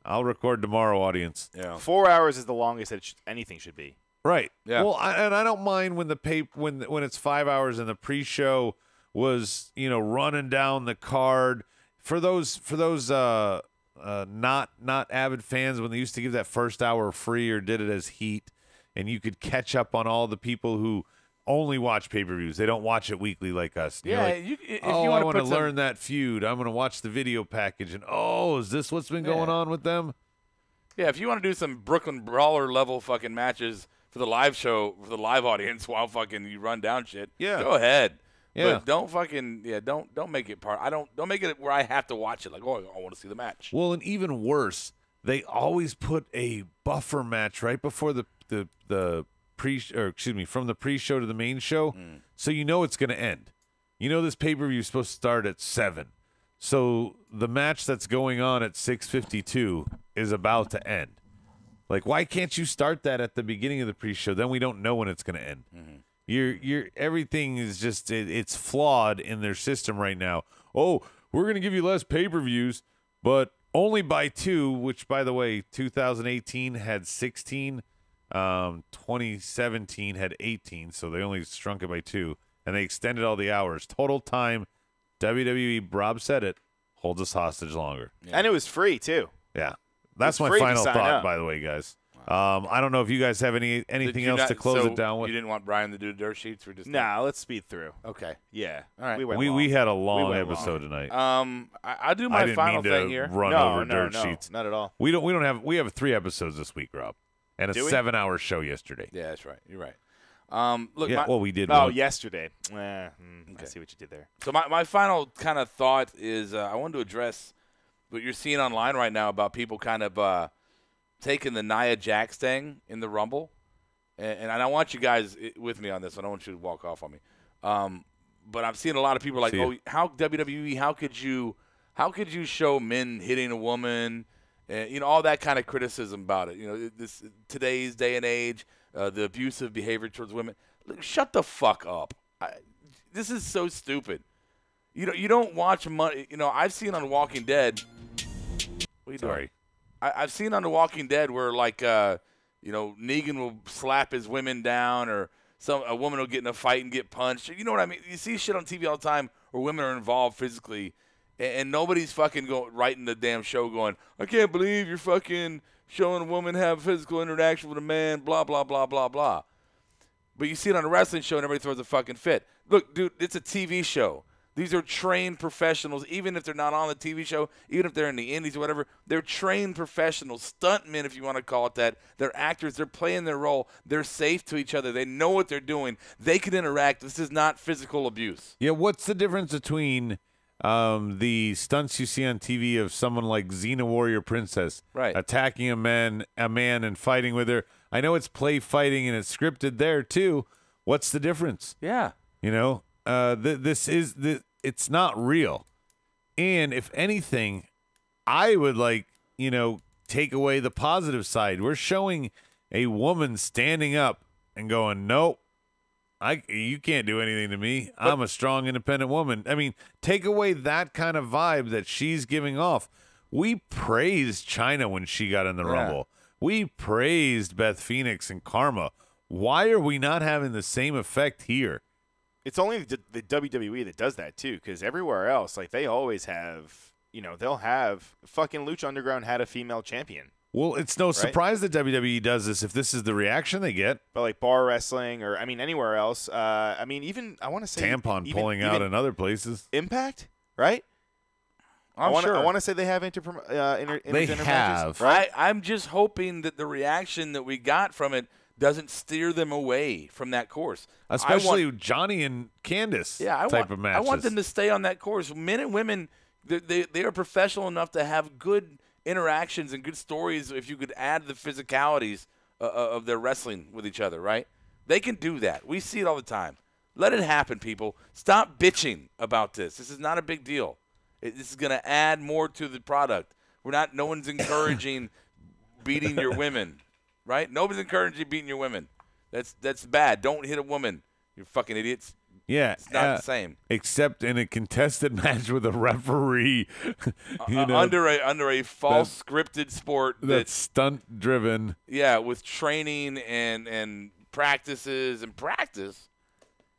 I'll record tomorrow, audience. Yeah. 4 hours is the longest that anything should be. Right. Yeah. Well, I don't mind when when it's 5 hours and the pre-show was running down the card for those not avid fans when they used to give that first hour free or did it as heat, and you could catch up on all the people who only watch pay-per-views. They don't watch it weekly like us. And Yeah, you're like, if oh, you I wanna want to put some- learn that feud. I'm going to watch the video package, and is this what's been going on with them? Yeah, if you want to do some Brooklyn Brawler level fucking matches for the live show, for the live audience while fucking you run down shit, go ahead. Yeah. But don't fucking don't make it part. Don't make it where I have to watch it. Like, I want to see the match. Well, and even worse, they always put a buffer match right before the from the pre-show to the main show, so it's going to end. This pay-per-view is supposed to start at 7, so the match that's going on at 6:52 is about to end. Like, why can't you start that at the beginning of the pre-show? Then we don't know when it's going to end. You're everything is just it's flawed in their system right now. Oh, we're going to give you less pay-per-views, but only by 2, which, by the way, 2018 had 16, 2017 had 18, so they only shrunk it by 2, and they extended all the hours. Total time, WWE, Rob said it, holds us hostage longer. Yeah. And it was free, too. Yeah. That's my final thought, by the way, guys. I don't know if you guys have anything else to close it down with. You didn't want Brian to do dirt sheets? Nah, let's speed through. Okay. Yeah. All right. We had a long episode tonight. I'll do my final thing here. Run over dirt sheets. Not at all. We have 3 episodes this week, Rob, and a 7-hour show yesterday. Yeah, that's right. You're right. Look, we did. Yesterday. I see what you did there. So my final kind of thought is I wanted to address what you're seeing online right now about people kind of taking the Nia Jax thing in the Rumble, and I want you guys with me on this. I don't want you to walk off on me. But I'm seeing a lot of people like, how WWE? How could you show men hitting a woman? All that kind of criticism about it. This today's day and age, the abusive behavior towards women. Look, shut the fuck up. This is so stupid. You don't watch money. I've seen on Walking Dead. What are you doing? I've seen on The Walking Dead where, like, Negan will slap his women down, or a woman will get in a fight and get punched. You know what I mean? You see shit on TV all the time where women are involved physically, and nobody's fucking writing the damn show going, I can't believe you're fucking showing a woman have physical interaction with a man, blah, blah, blah, blah, blah. But you see it on a wrestling show and everybody throws a fucking fit. Look, dude, it's a TV show. These are trained professionals, even if they're not on the TV show, even if they're in the indies or whatever. They're trained professionals, stuntmen, if you want to call it that. They're actors. They're playing their role. They're safe to each other. They know what they're doing. They can interact. This is not physical abuse. Yeah, what's the difference between the stunts you see on TV of someone like Xena Warrior Princess attacking a man and fighting with her? I know it's play fighting and it's scripted there too. What's the difference? Yeah. It's not real. And if anything, I would take away the positive side. We're showing a woman standing up and going, nope, you can't do anything to me. I'm a strong, independent woman. I mean, take away that kind of vibe that she's giving off. We praised Chyna when she got in the Rumble. We praised Beth Phoenix and Karma. Why are we not having the same effect here? It's only the WWE that does that, too, because everywhere else, like, they always have, they'll have fucking Lucha Underground had a female champion. Well, it's no surprise that WWE does this if this is the reaction they get. But, like, bar wrestling or, anywhere else, even, I want to say. Tampon pulling out in other places. Impact, right? I want to say they have they have. matches, right? I'm just hoping that the reaction that we got from it doesn't steer them away from that course. Especially Johnny and Candice type of matches. I want them to stay on that course. Men and women, they are professional enough to have good interactions and good stories if you could add the physicalities of their wrestling with each other, right? They can do that. We see it all the time. Let it happen, people. Stop bitching about this. This is not a big deal. This is going to add more to the product. No one's encouraging beating your women, right? Nobody's encouraging beating your women. That's bad. Don't hit a woman. You fucking idiots. Yeah, it's not the same. Except in a contested match with a referee, under a false scripted sport that's stunt driven. Yeah, with training and practices and practice.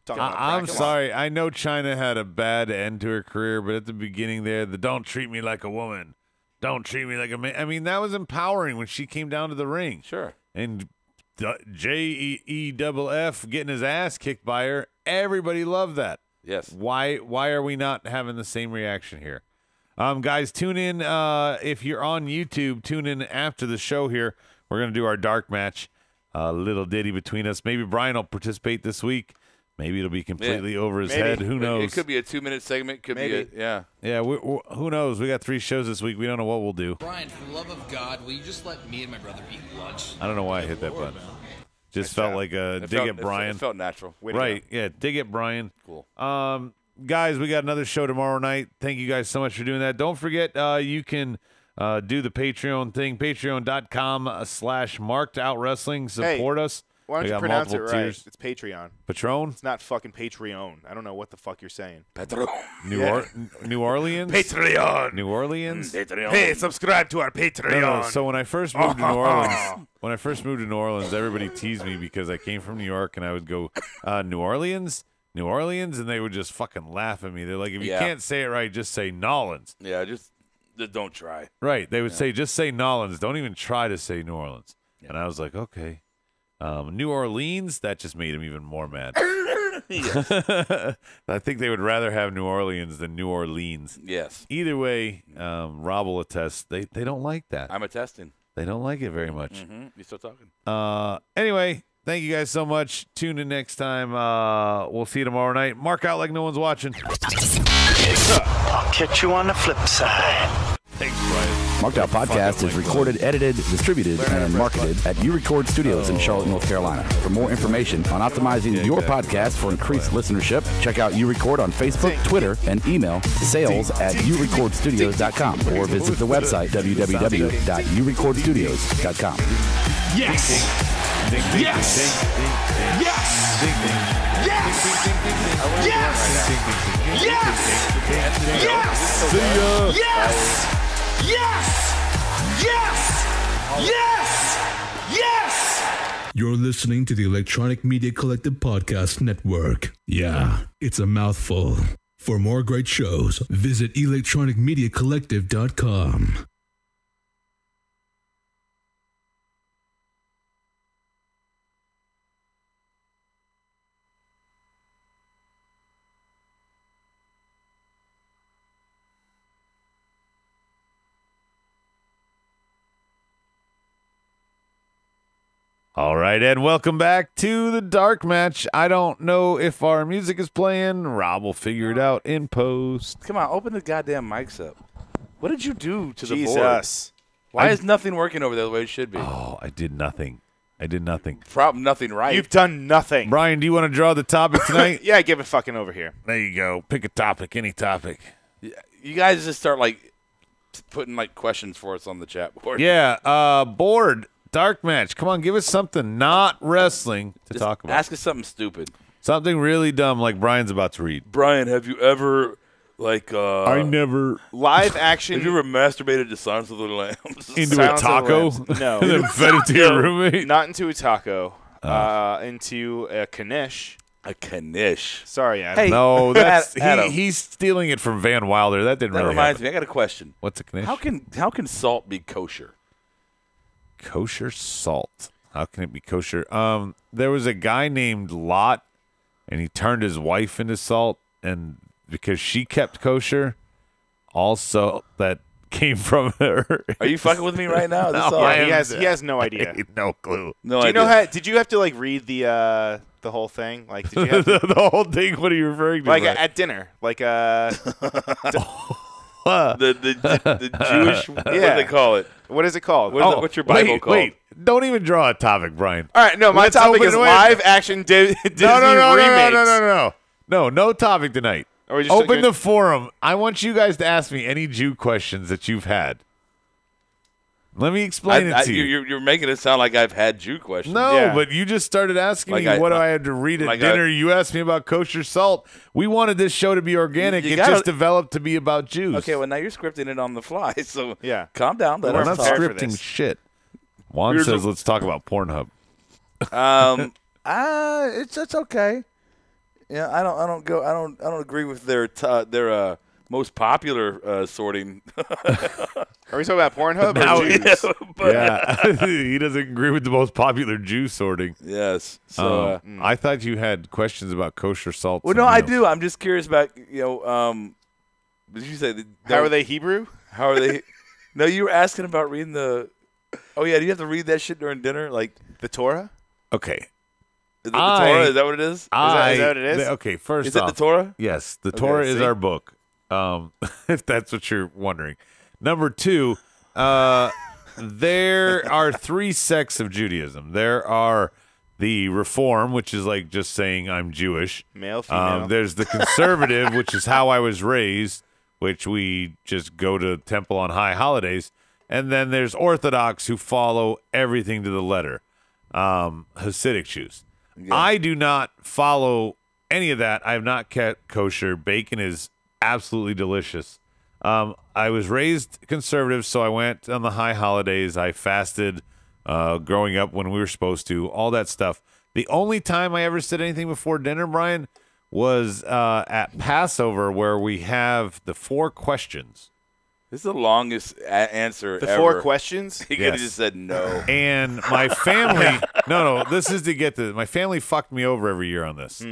I'm sorry. I know China had a bad end to her career, but at the beginning there, the "don't treat me like a woman, don't treat me like a man." I mean, that was empowering when she came down to the ring. Sure. And JEEFF getting his ass kicked by her. Everybody loved that. Yes. Why are we not having the same reaction here? Guys, tune in. If you're on YouTube, tune in after the show here. We're going to do our dark match. Little ditty between us. Maybe Brian will participate this week. Maybe it'll be completely over his head. Who knows? It could be a 2-minute segment. Could be Yeah, who knows? We got 3 shows this week. We don't know what we'll do. Brian, for the love of God, will you just let me and my brother eat lunch? I don't know why I hit that button. Just felt like a dig at Brian. It felt natural. Right, yeah, dig at Brian. Cool. Guys, we got another show tomorrow night. Thank you guys so much for doing that. Don't forget, you can do the Patreon thing, patreon.com/markedOutWrestling. Support us. Why don't you pronounce it right? Tiers. It's Patreon. Patron? It's not fucking Patreon. I don't know what the fuck you're saying. Patron. New Orleans? Patreon. New Orleans? Patreon. Hey, subscribe to our Patreon. No. So when I first moved to New Orleans, everybody teased me because I came from New York and I would go, New Orleans? New Orleans? And they would just fucking laugh at me. They're like, if you can't say it right, just say Nolans. Yeah, just don't try. Right. They would say, just say Nolans. Don't even try to say New Orleans. Yeah. And I was like, okay. New Orleans, that just made him even more mad. I think they would rather have New Orleans than New Orleans. Yes. Either way, Rob will attest. They don't like that. I'm attesting. They don't like it very much. Mm-hmm. You still talking? Anyway, thank you guys so much. Tune in next time. We'll see you tomorrow night. Mark out like no one's watching. I'll catch you on the flip side. Thanks, Brian. Marked Out Podcast is recorded, edited, distributed, and marketed at Record Studios in Charlotte, North Carolina. For more information on optimizing your podcast for increased listenership, check out Record on Facebook, Twitter, and email sales@urecordstudios.com or visit the website www.urecordstudios.com. Yes! Yes! Yes! Yes! Yes! Yes! Yes! Yes! Yes! Yes! Yes! You're listening to the Electronic Media Collective Podcast Network. Yeah, it's a mouthful. For more great shows, visit electronicmediacollective.com. All right, and welcome back to the dark match. I don't know if our music is playing. Rob will figure it out in post. Come on, open the goddamn mics up. What did you do to the board? Jesus. Why is nothing working over there the way it should be? Oh, I did nothing. Nothing right. You've done nothing. Brian, do you want to draw the topic tonight? Yeah, give it fucking over here. There you go. Pick a topic, any topic. You guys just start, putting, questions for us on the chat board. Yeah, board. Dark match. Come on, give us something not wrestling to talk about. Ask us something stupid. Something really dumb like Brian's about to read. Brian, have you ever, I never. Live action. Have you ever masturbated to Silence of the Lambs? Into Silence a taco? No. And then fed it to your roommate? Not into a taco. Into a kanish. A kanish. Sorry, Adam. Hey, no, that's Adam. he's stealing it from Van Wilder. That didn't really reminds happen. me. I got a question. What's a kanish? How can salt be kosher? Kosher salt. How can it be kosher? There was a guy named Lot, and he turned his wife into salt, and because she kept kosher, also that came from her. Are you fucking with me right now? He has no idea. No clue. No idea. Did you have to read the whole thing? Did you have to, the whole thing? What are you referring to? At dinner, the Jewish, what do they call it? What is it called? What's your Bible called? Wait, Don't even draw a topic, Brian. All right, no, my Let's topic open is it. live action Disney remakes. No topic tonight. Or just Open the forum. I want you guys to ask me any Jew questions that you've had. Let me explain it to you. You're making it sound like I've had Jew questions. No, but you just started asking me what I had to read at dinner. You asked me about kosher salt. We wanted this show to be organic. It just developed to be about Jews. Okay, well, now you're scripting it on the fly. So calm down. I'm not scripting shit. Juan says let's talk about Pornhub. It's okay. Yeah, I don't agree with their most popular sorting. Are we talking about Pornhub or Jews? He doesn't agree with the most popular Jew sorting. Yes. So I thought you had questions about kosher salt. Well, no, I do. I'm just curious about did you say how are they Hebrew? How are they? No, you were asking about reading the. Oh yeah, do you have to read that shit during dinner, like the Torah? Okay. Is it the Torah? Is that what it is? Is that what it is? Okay, first is it the Torah? Yes, the Torah is our book. If that's what you're wondering. Number 2, there are 3 sects of Judaism. There are the Reform, which is like just saying I'm Jewish. Male, female. There's the Conservative, which is how I was raised, which we just go to temple on high holidays. And then there's Orthodox, who follow everything to the letter. Hasidic Jews. Yeah. I do not follow any of that. I have not kept kosher. Bacon is absolutely delicious. I was raised conservative, so I went on the high holidays. I fasted growing up when we were supposed to, all that stuff. The only time I ever said anything before dinner, Brian, was at Passover, where we have the 4 questions. This is the longest answer the ever. 4 questions? He could have just said no. And my family, no, this is to get to, my family fucked me over every year on this.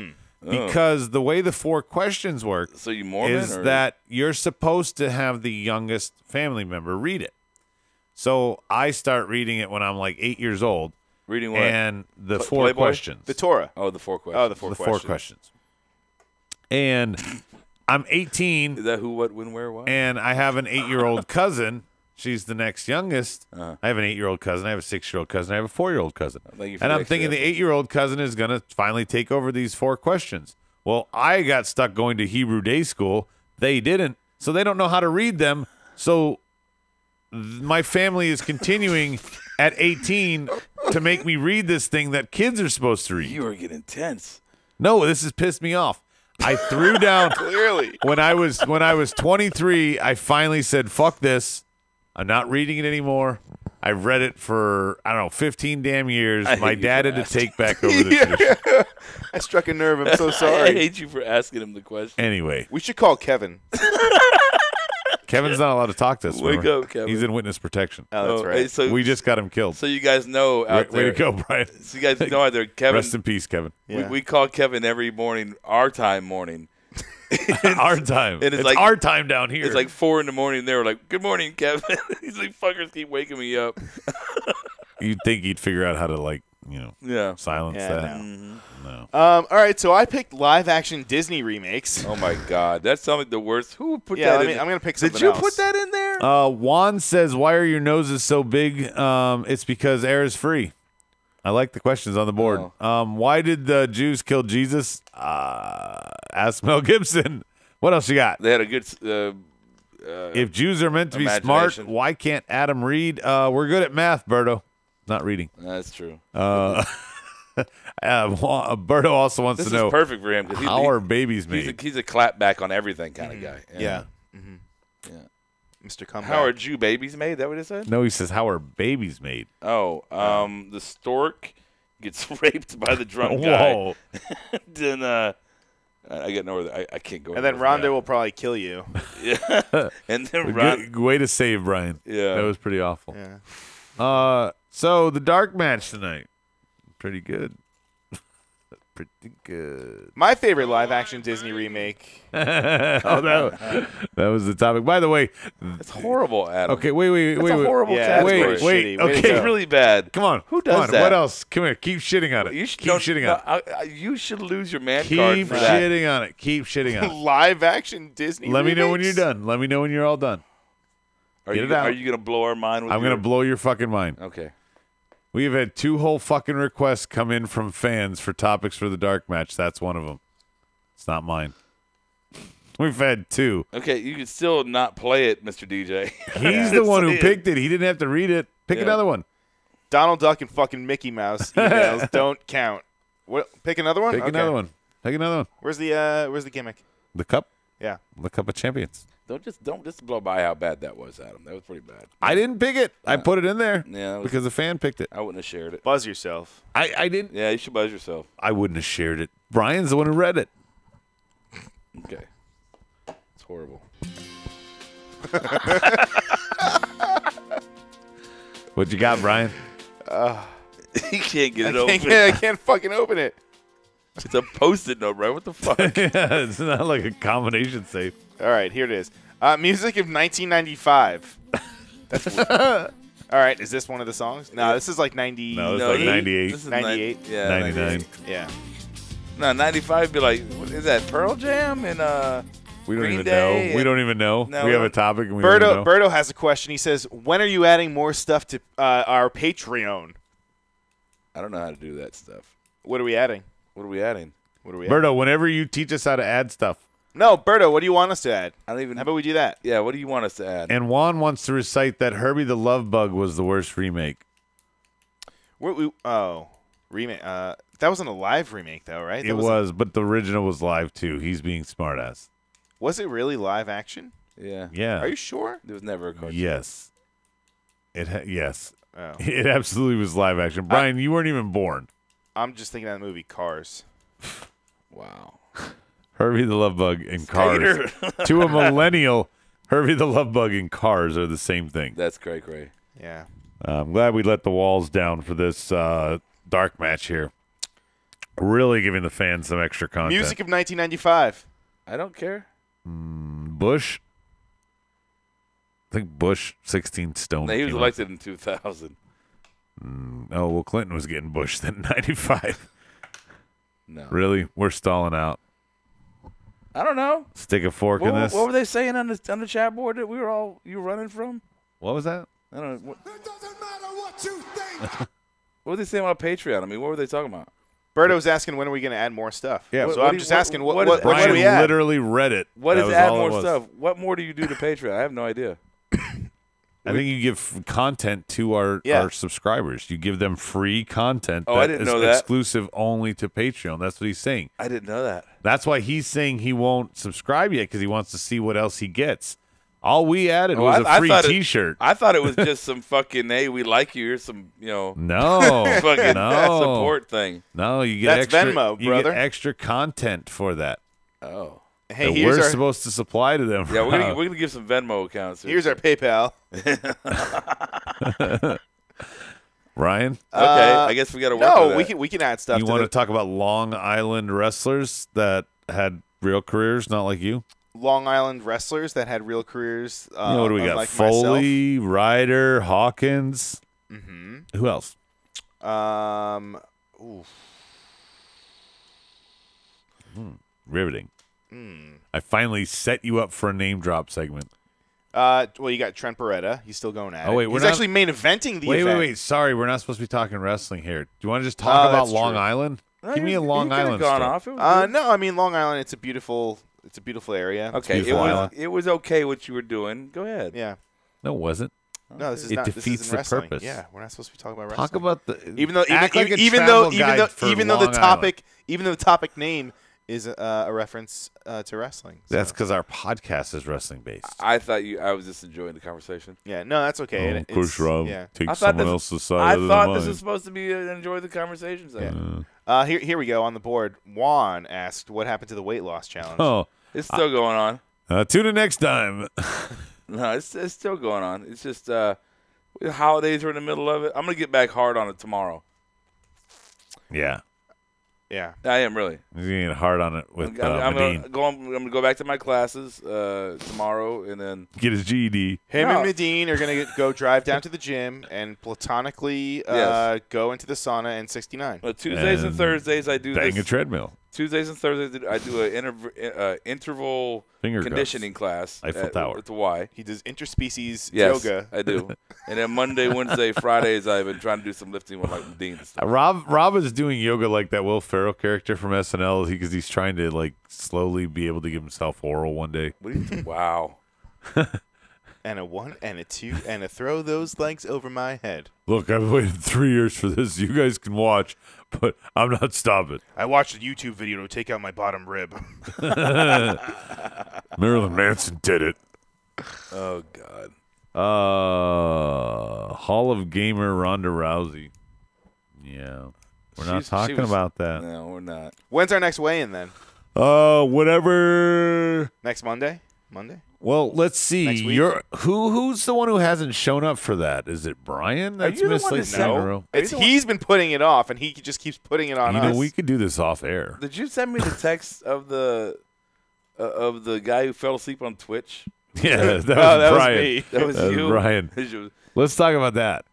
Because the way the 4 questions work so you Mormon, is that you're supposed to have the youngest family member read it. So I start reading it when I'm like 8 years old. Reading what? And the 4 Playboy? questions. The Torah. Oh, the 4 questions. Oh, the 4 questions. 4 questions. And I'm 18. Is that who, what, when, where, what? And I have an 8-year-old cousin. She's the next youngest. I have an 8-year-old cousin. I have a 6-year-old cousin. I have a 4-year-old cousin. And I'm thinking the 8-year-old cousin is going to finally take over these 4 questions. Well, I got stuck going to Hebrew day school. They didn't. So they don't know how to read them. So my family is continuing at 18 to make me read this thing that kids are supposed to read. You are getting tense. No, this has pissed me off. I threw down. Clearly. When I was 23, I finally said, fuck this. I'm not reading it anymore. I've read it for, 15 damn years. My dad had to take back over the tradition. I struck a nerve. I'm so sorry. I hate you for asking him the question. Anyway. We should call Kevin. Kevin's not allowed to talk to us. Wake up, Kevin. He's in witness protection. Oh, that's right. Hey, so, we just got him killed. So you guys know out there. Way to go, Brian. So you guys know out there, Kevin. Rest in peace, Kevin. Yeah. We call Kevin every morning, our time morning. Our time. And it's like our time down here. It's like 4 in the morning. They were like, "Good morning, Kevin." He's like, "Fuckers keep waking me up." You'd think he'd figure out how to silence that. No. All right, so I picked live-action Disney remakes. Oh my God, that sounds like the worst. Who would put that? in? I'm gonna pick something Did you else. put that in there? Juan says, "Why are your noses so big?" It's because air is free. I like the questions on the board. Why did the Jews kill Jesus? Ask Mel Gibson. What else you got? They had a good. If Jews are meant to be smart, why can't Adam read? We're good at math, Berto. Not reading. That's true. Berto also wants to know. This is perfect for him. How are babies made? He's a clap back on everything kind of guy. Yeah. Yeah. Mr. Comeback. How are Jew babies made? Is that what it said? No, he says, how are babies made? Oh, the stork gets raped by the drunk guy. Whoa. Then I get nowhere. I can't go. And then Rhonda will probably kill you. Yeah. And then Good way to save Brian. Yeah. That was pretty awful. Yeah. So the dark match tonight. Pretty good. Pretty good. My favorite live-action Disney remake. That was the topic. By the way, it's horrible, Adam. Okay, wait. That's a horrible category. Wait. Shitty. Okay, it's really bad. Come on. Who does that? What else? Come here. Keep shitting on it. Keep shitting on it. You should lose your man Keep card for that. shitting on it. Keep shitting on it. Live-action Disney. Let me know when remakes? you're done. Let me know when you're all done. Are Get you it out. Are you gonna blow our mind? With I'm gonna blow your fucking mind. Okay. We've had 2 whole fucking requests come in from fans for topics for the dark match. That's one of them. It's not mine. We've had 2. Okay, you can still not play it, Mr. DJ. He's the one who picked it. He didn't have to read it. Pick another one. Donald Duck and fucking Mickey Mouse emails don't count. What? Pick another one. Pick another one. Pick another one. Where's the gimmick? The cup. Yeah. The Cup of Champions. Don't just blow by how bad that was, Adam. That was pretty bad. I didn't pick it. I put it in there because a fan picked it. I wouldn't have shared it. Buzz yourself. I didn't. Yeah, you should buzz yourself. I wouldn't have shared it. Brian's the one who read it. Okay. It's horrible. What you got, Brian? He can't get it open. I can't fucking open it. It's a Post-it note, right? What the fuck? Yeah, it's not like a combination safe. All right, here it is. Music of 1995. That's weird. All right, is this one of the songs? No, this is like 90. No, it's like 98. This is 98. Yeah, 99. Yeah. No, 95 would be like, what is that, Pearl Jam and We don't Green even Day know. We don't even know. No, we have a topic and we don't know. Berto has a question. He says, when are you adding more stuff to our Patreon? I don't know how to do that stuff. What are we adding? What are we adding? Berto, whenever you teach us how to add stuff. No, Berto, what do you want us to add? I don't even. How about we do that? Yeah, what do you want us to add? And Juan wants to recite that Herbie the Love Bug was the worst remake. Remake. That wasn't a live remake, though, right? It was, but the original was live, too. He's being smartass. Was it really live action? Yeah. Yeah. Are you sure? There was never a cartoon. Yes. Yes. Oh. It absolutely was live action. Brian, you weren't even born. I'm just thinking of the movie Cars. Wow. Herbie the Love Bug and Cars. To a millennial, Herbie the Love Bug and Cars are the same thing. That's cray-cray. Yeah. I'm glad we let the walls down for this dark match here. Really giving the fans some extra content. Music of 1995. I don't care. Bush. I think Bush, 16 Stone. No, he was elected in 2000. Oh, well, Clinton was getting Bush then in 95. No. Really? We're stalling out. I don't know. Stick a fork in this? What were they saying on the chat board that you were running from? What was that? I don't know. It doesn't matter what you think. What were they saying about Patreon? I mean, what were they talking about? Berto was asking when are we going to add more stuff. Yeah, so I'm just asking what Brian should we add? literally read it. What That is was add all it more was. stuff? What more do you do to Patreon? I have no idea. I think you give content to our subscribers. You give them free content I didn't is know that. exclusive only to Patreon. That's what he's saying. I didn't know that. That's why he's saying he won't subscribe yet because he wants to see what else he gets. All we added was a free T-shirt. I thought it was just some fucking, hey, we like you. Here's some, No, fucking no support thing. No, you get That's extra. Venmo, you brother. get extra content for that. Oh. Hey, that we're supposed to supply to them. Yeah, we're gonna give some Venmo accounts. Here's our PayPal. Ryan. Okay, I guess we got to work. No, with that. we can add stuff. You want to talk about Long Island wrestlers that had real careers, not like you? Long Island wrestlers that had real careers. What do we got? unlike Foley, Ryder, Hawkins. Mm-hmm. Who else? Riveting. I finally set you up for a name drop segment. Well, you got Trent Beretta. He's still going at it. Wait, He's actually main eventing the event. Wait. Sorry, we're not supposed to be talking wrestling here. Do you want to just talk about that's Long true. Island? No, Give me a you Long could've Island gone story. off. No, I mean Long Island. It's a beautiful area. Okay, it was okay what you were doing. Go ahead. Yeah. No, it wasn't. No, this is It not. defeats this the isn't wrestling. purpose. Yeah, we're not supposed to be talking about Talk wrestling. about the even though the topic name is a reference to wrestling. So. That's because our podcast is wrestling based. I thought I was just enjoying the conversation. Yeah, no, that's okay. Of course, Rob. Yeah. Take I thought someone this- else's side. I other than thought this mine. was supposed to be an enjoy the conversation segment. Here we go on the board. Juan asked, "What happened to the weight loss challenge?" Oh, It's still going on. tune in next time. No, it's still going on. It's just the holidays are in the middle of it. I'm gonna get back hard on it tomorrow. Yeah, Yeah. I am really. he's getting hard on it with I'm Medine. gonna go back to my classes tomorrow, and then Get his GED. Him No. and Medine are going to go drive down to the gym and platonically Yes. go into the sauna in 69. Tuesdays and And Thursdays I do Bang this. a treadmill. Tuesdays and Thursdays, I do an interval Finger conditioning class Eiffel Tower. at the Y. He does interspecies Yes, yoga. I do. And then Monday, Wednesday, Fridays, I've been trying to do some lifting with like Dean and stuff. Rob is doing yoga like that Will Ferrell character from SNL because he's trying to like slowly be able to give himself oral one day. What do you wow. And a 1 and a 2 and a throw those legs over my head. Look, I've waited 3 years for this. You guys can watch, but I'm not stopping. I watched a YouTube video to take out my bottom rib. Marilyn Manson did it. Oh, God. Hall of Gamer Ronda Rousey. Yeah. We're not talking about that. No, we're not. When's our next weigh-in then? Whatever. Next Monday? Monday? Well, let's see. Next week? Who's the one who hasn't shown up for that? Is it Brian? That's you the missed one like that 2 in a said- row. He's been putting it off, and he just keeps putting it on You us. know, we could do this off air. Did you send me the text of the guy who fell asleep on Twitch? Yeah, that was that was Brian. me. That was you? Brian. Let's talk about that.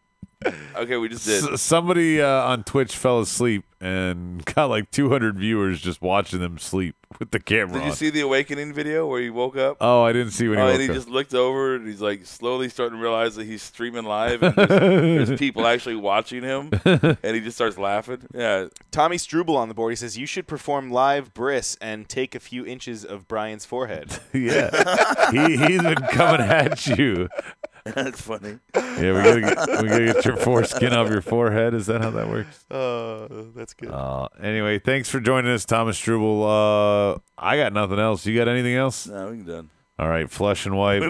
Okay, we just did. Somebody on Twitch fell asleep and got like 200 viewers just watching them sleep with the camera Did you on. see the awakening video where he woke up? Oh, I didn't see when he and woke he up. just looked over and he's like slowly starting to realize that he's streaming live and there's people actually watching him, and he just starts laughing. Yeah. Tommy Struble on the board. He says, you should perform live bris and take a few inches of Brian's forehead. Yeah, he's been coming at you. That's funny. Yeah, we gotta get your foreskin off your forehead. Is that how that works? That's good. Anyway, thanks for joining us, Thomas Struble. I got nothing else. You got anything else? No, we can done. All right, flush and wipe. We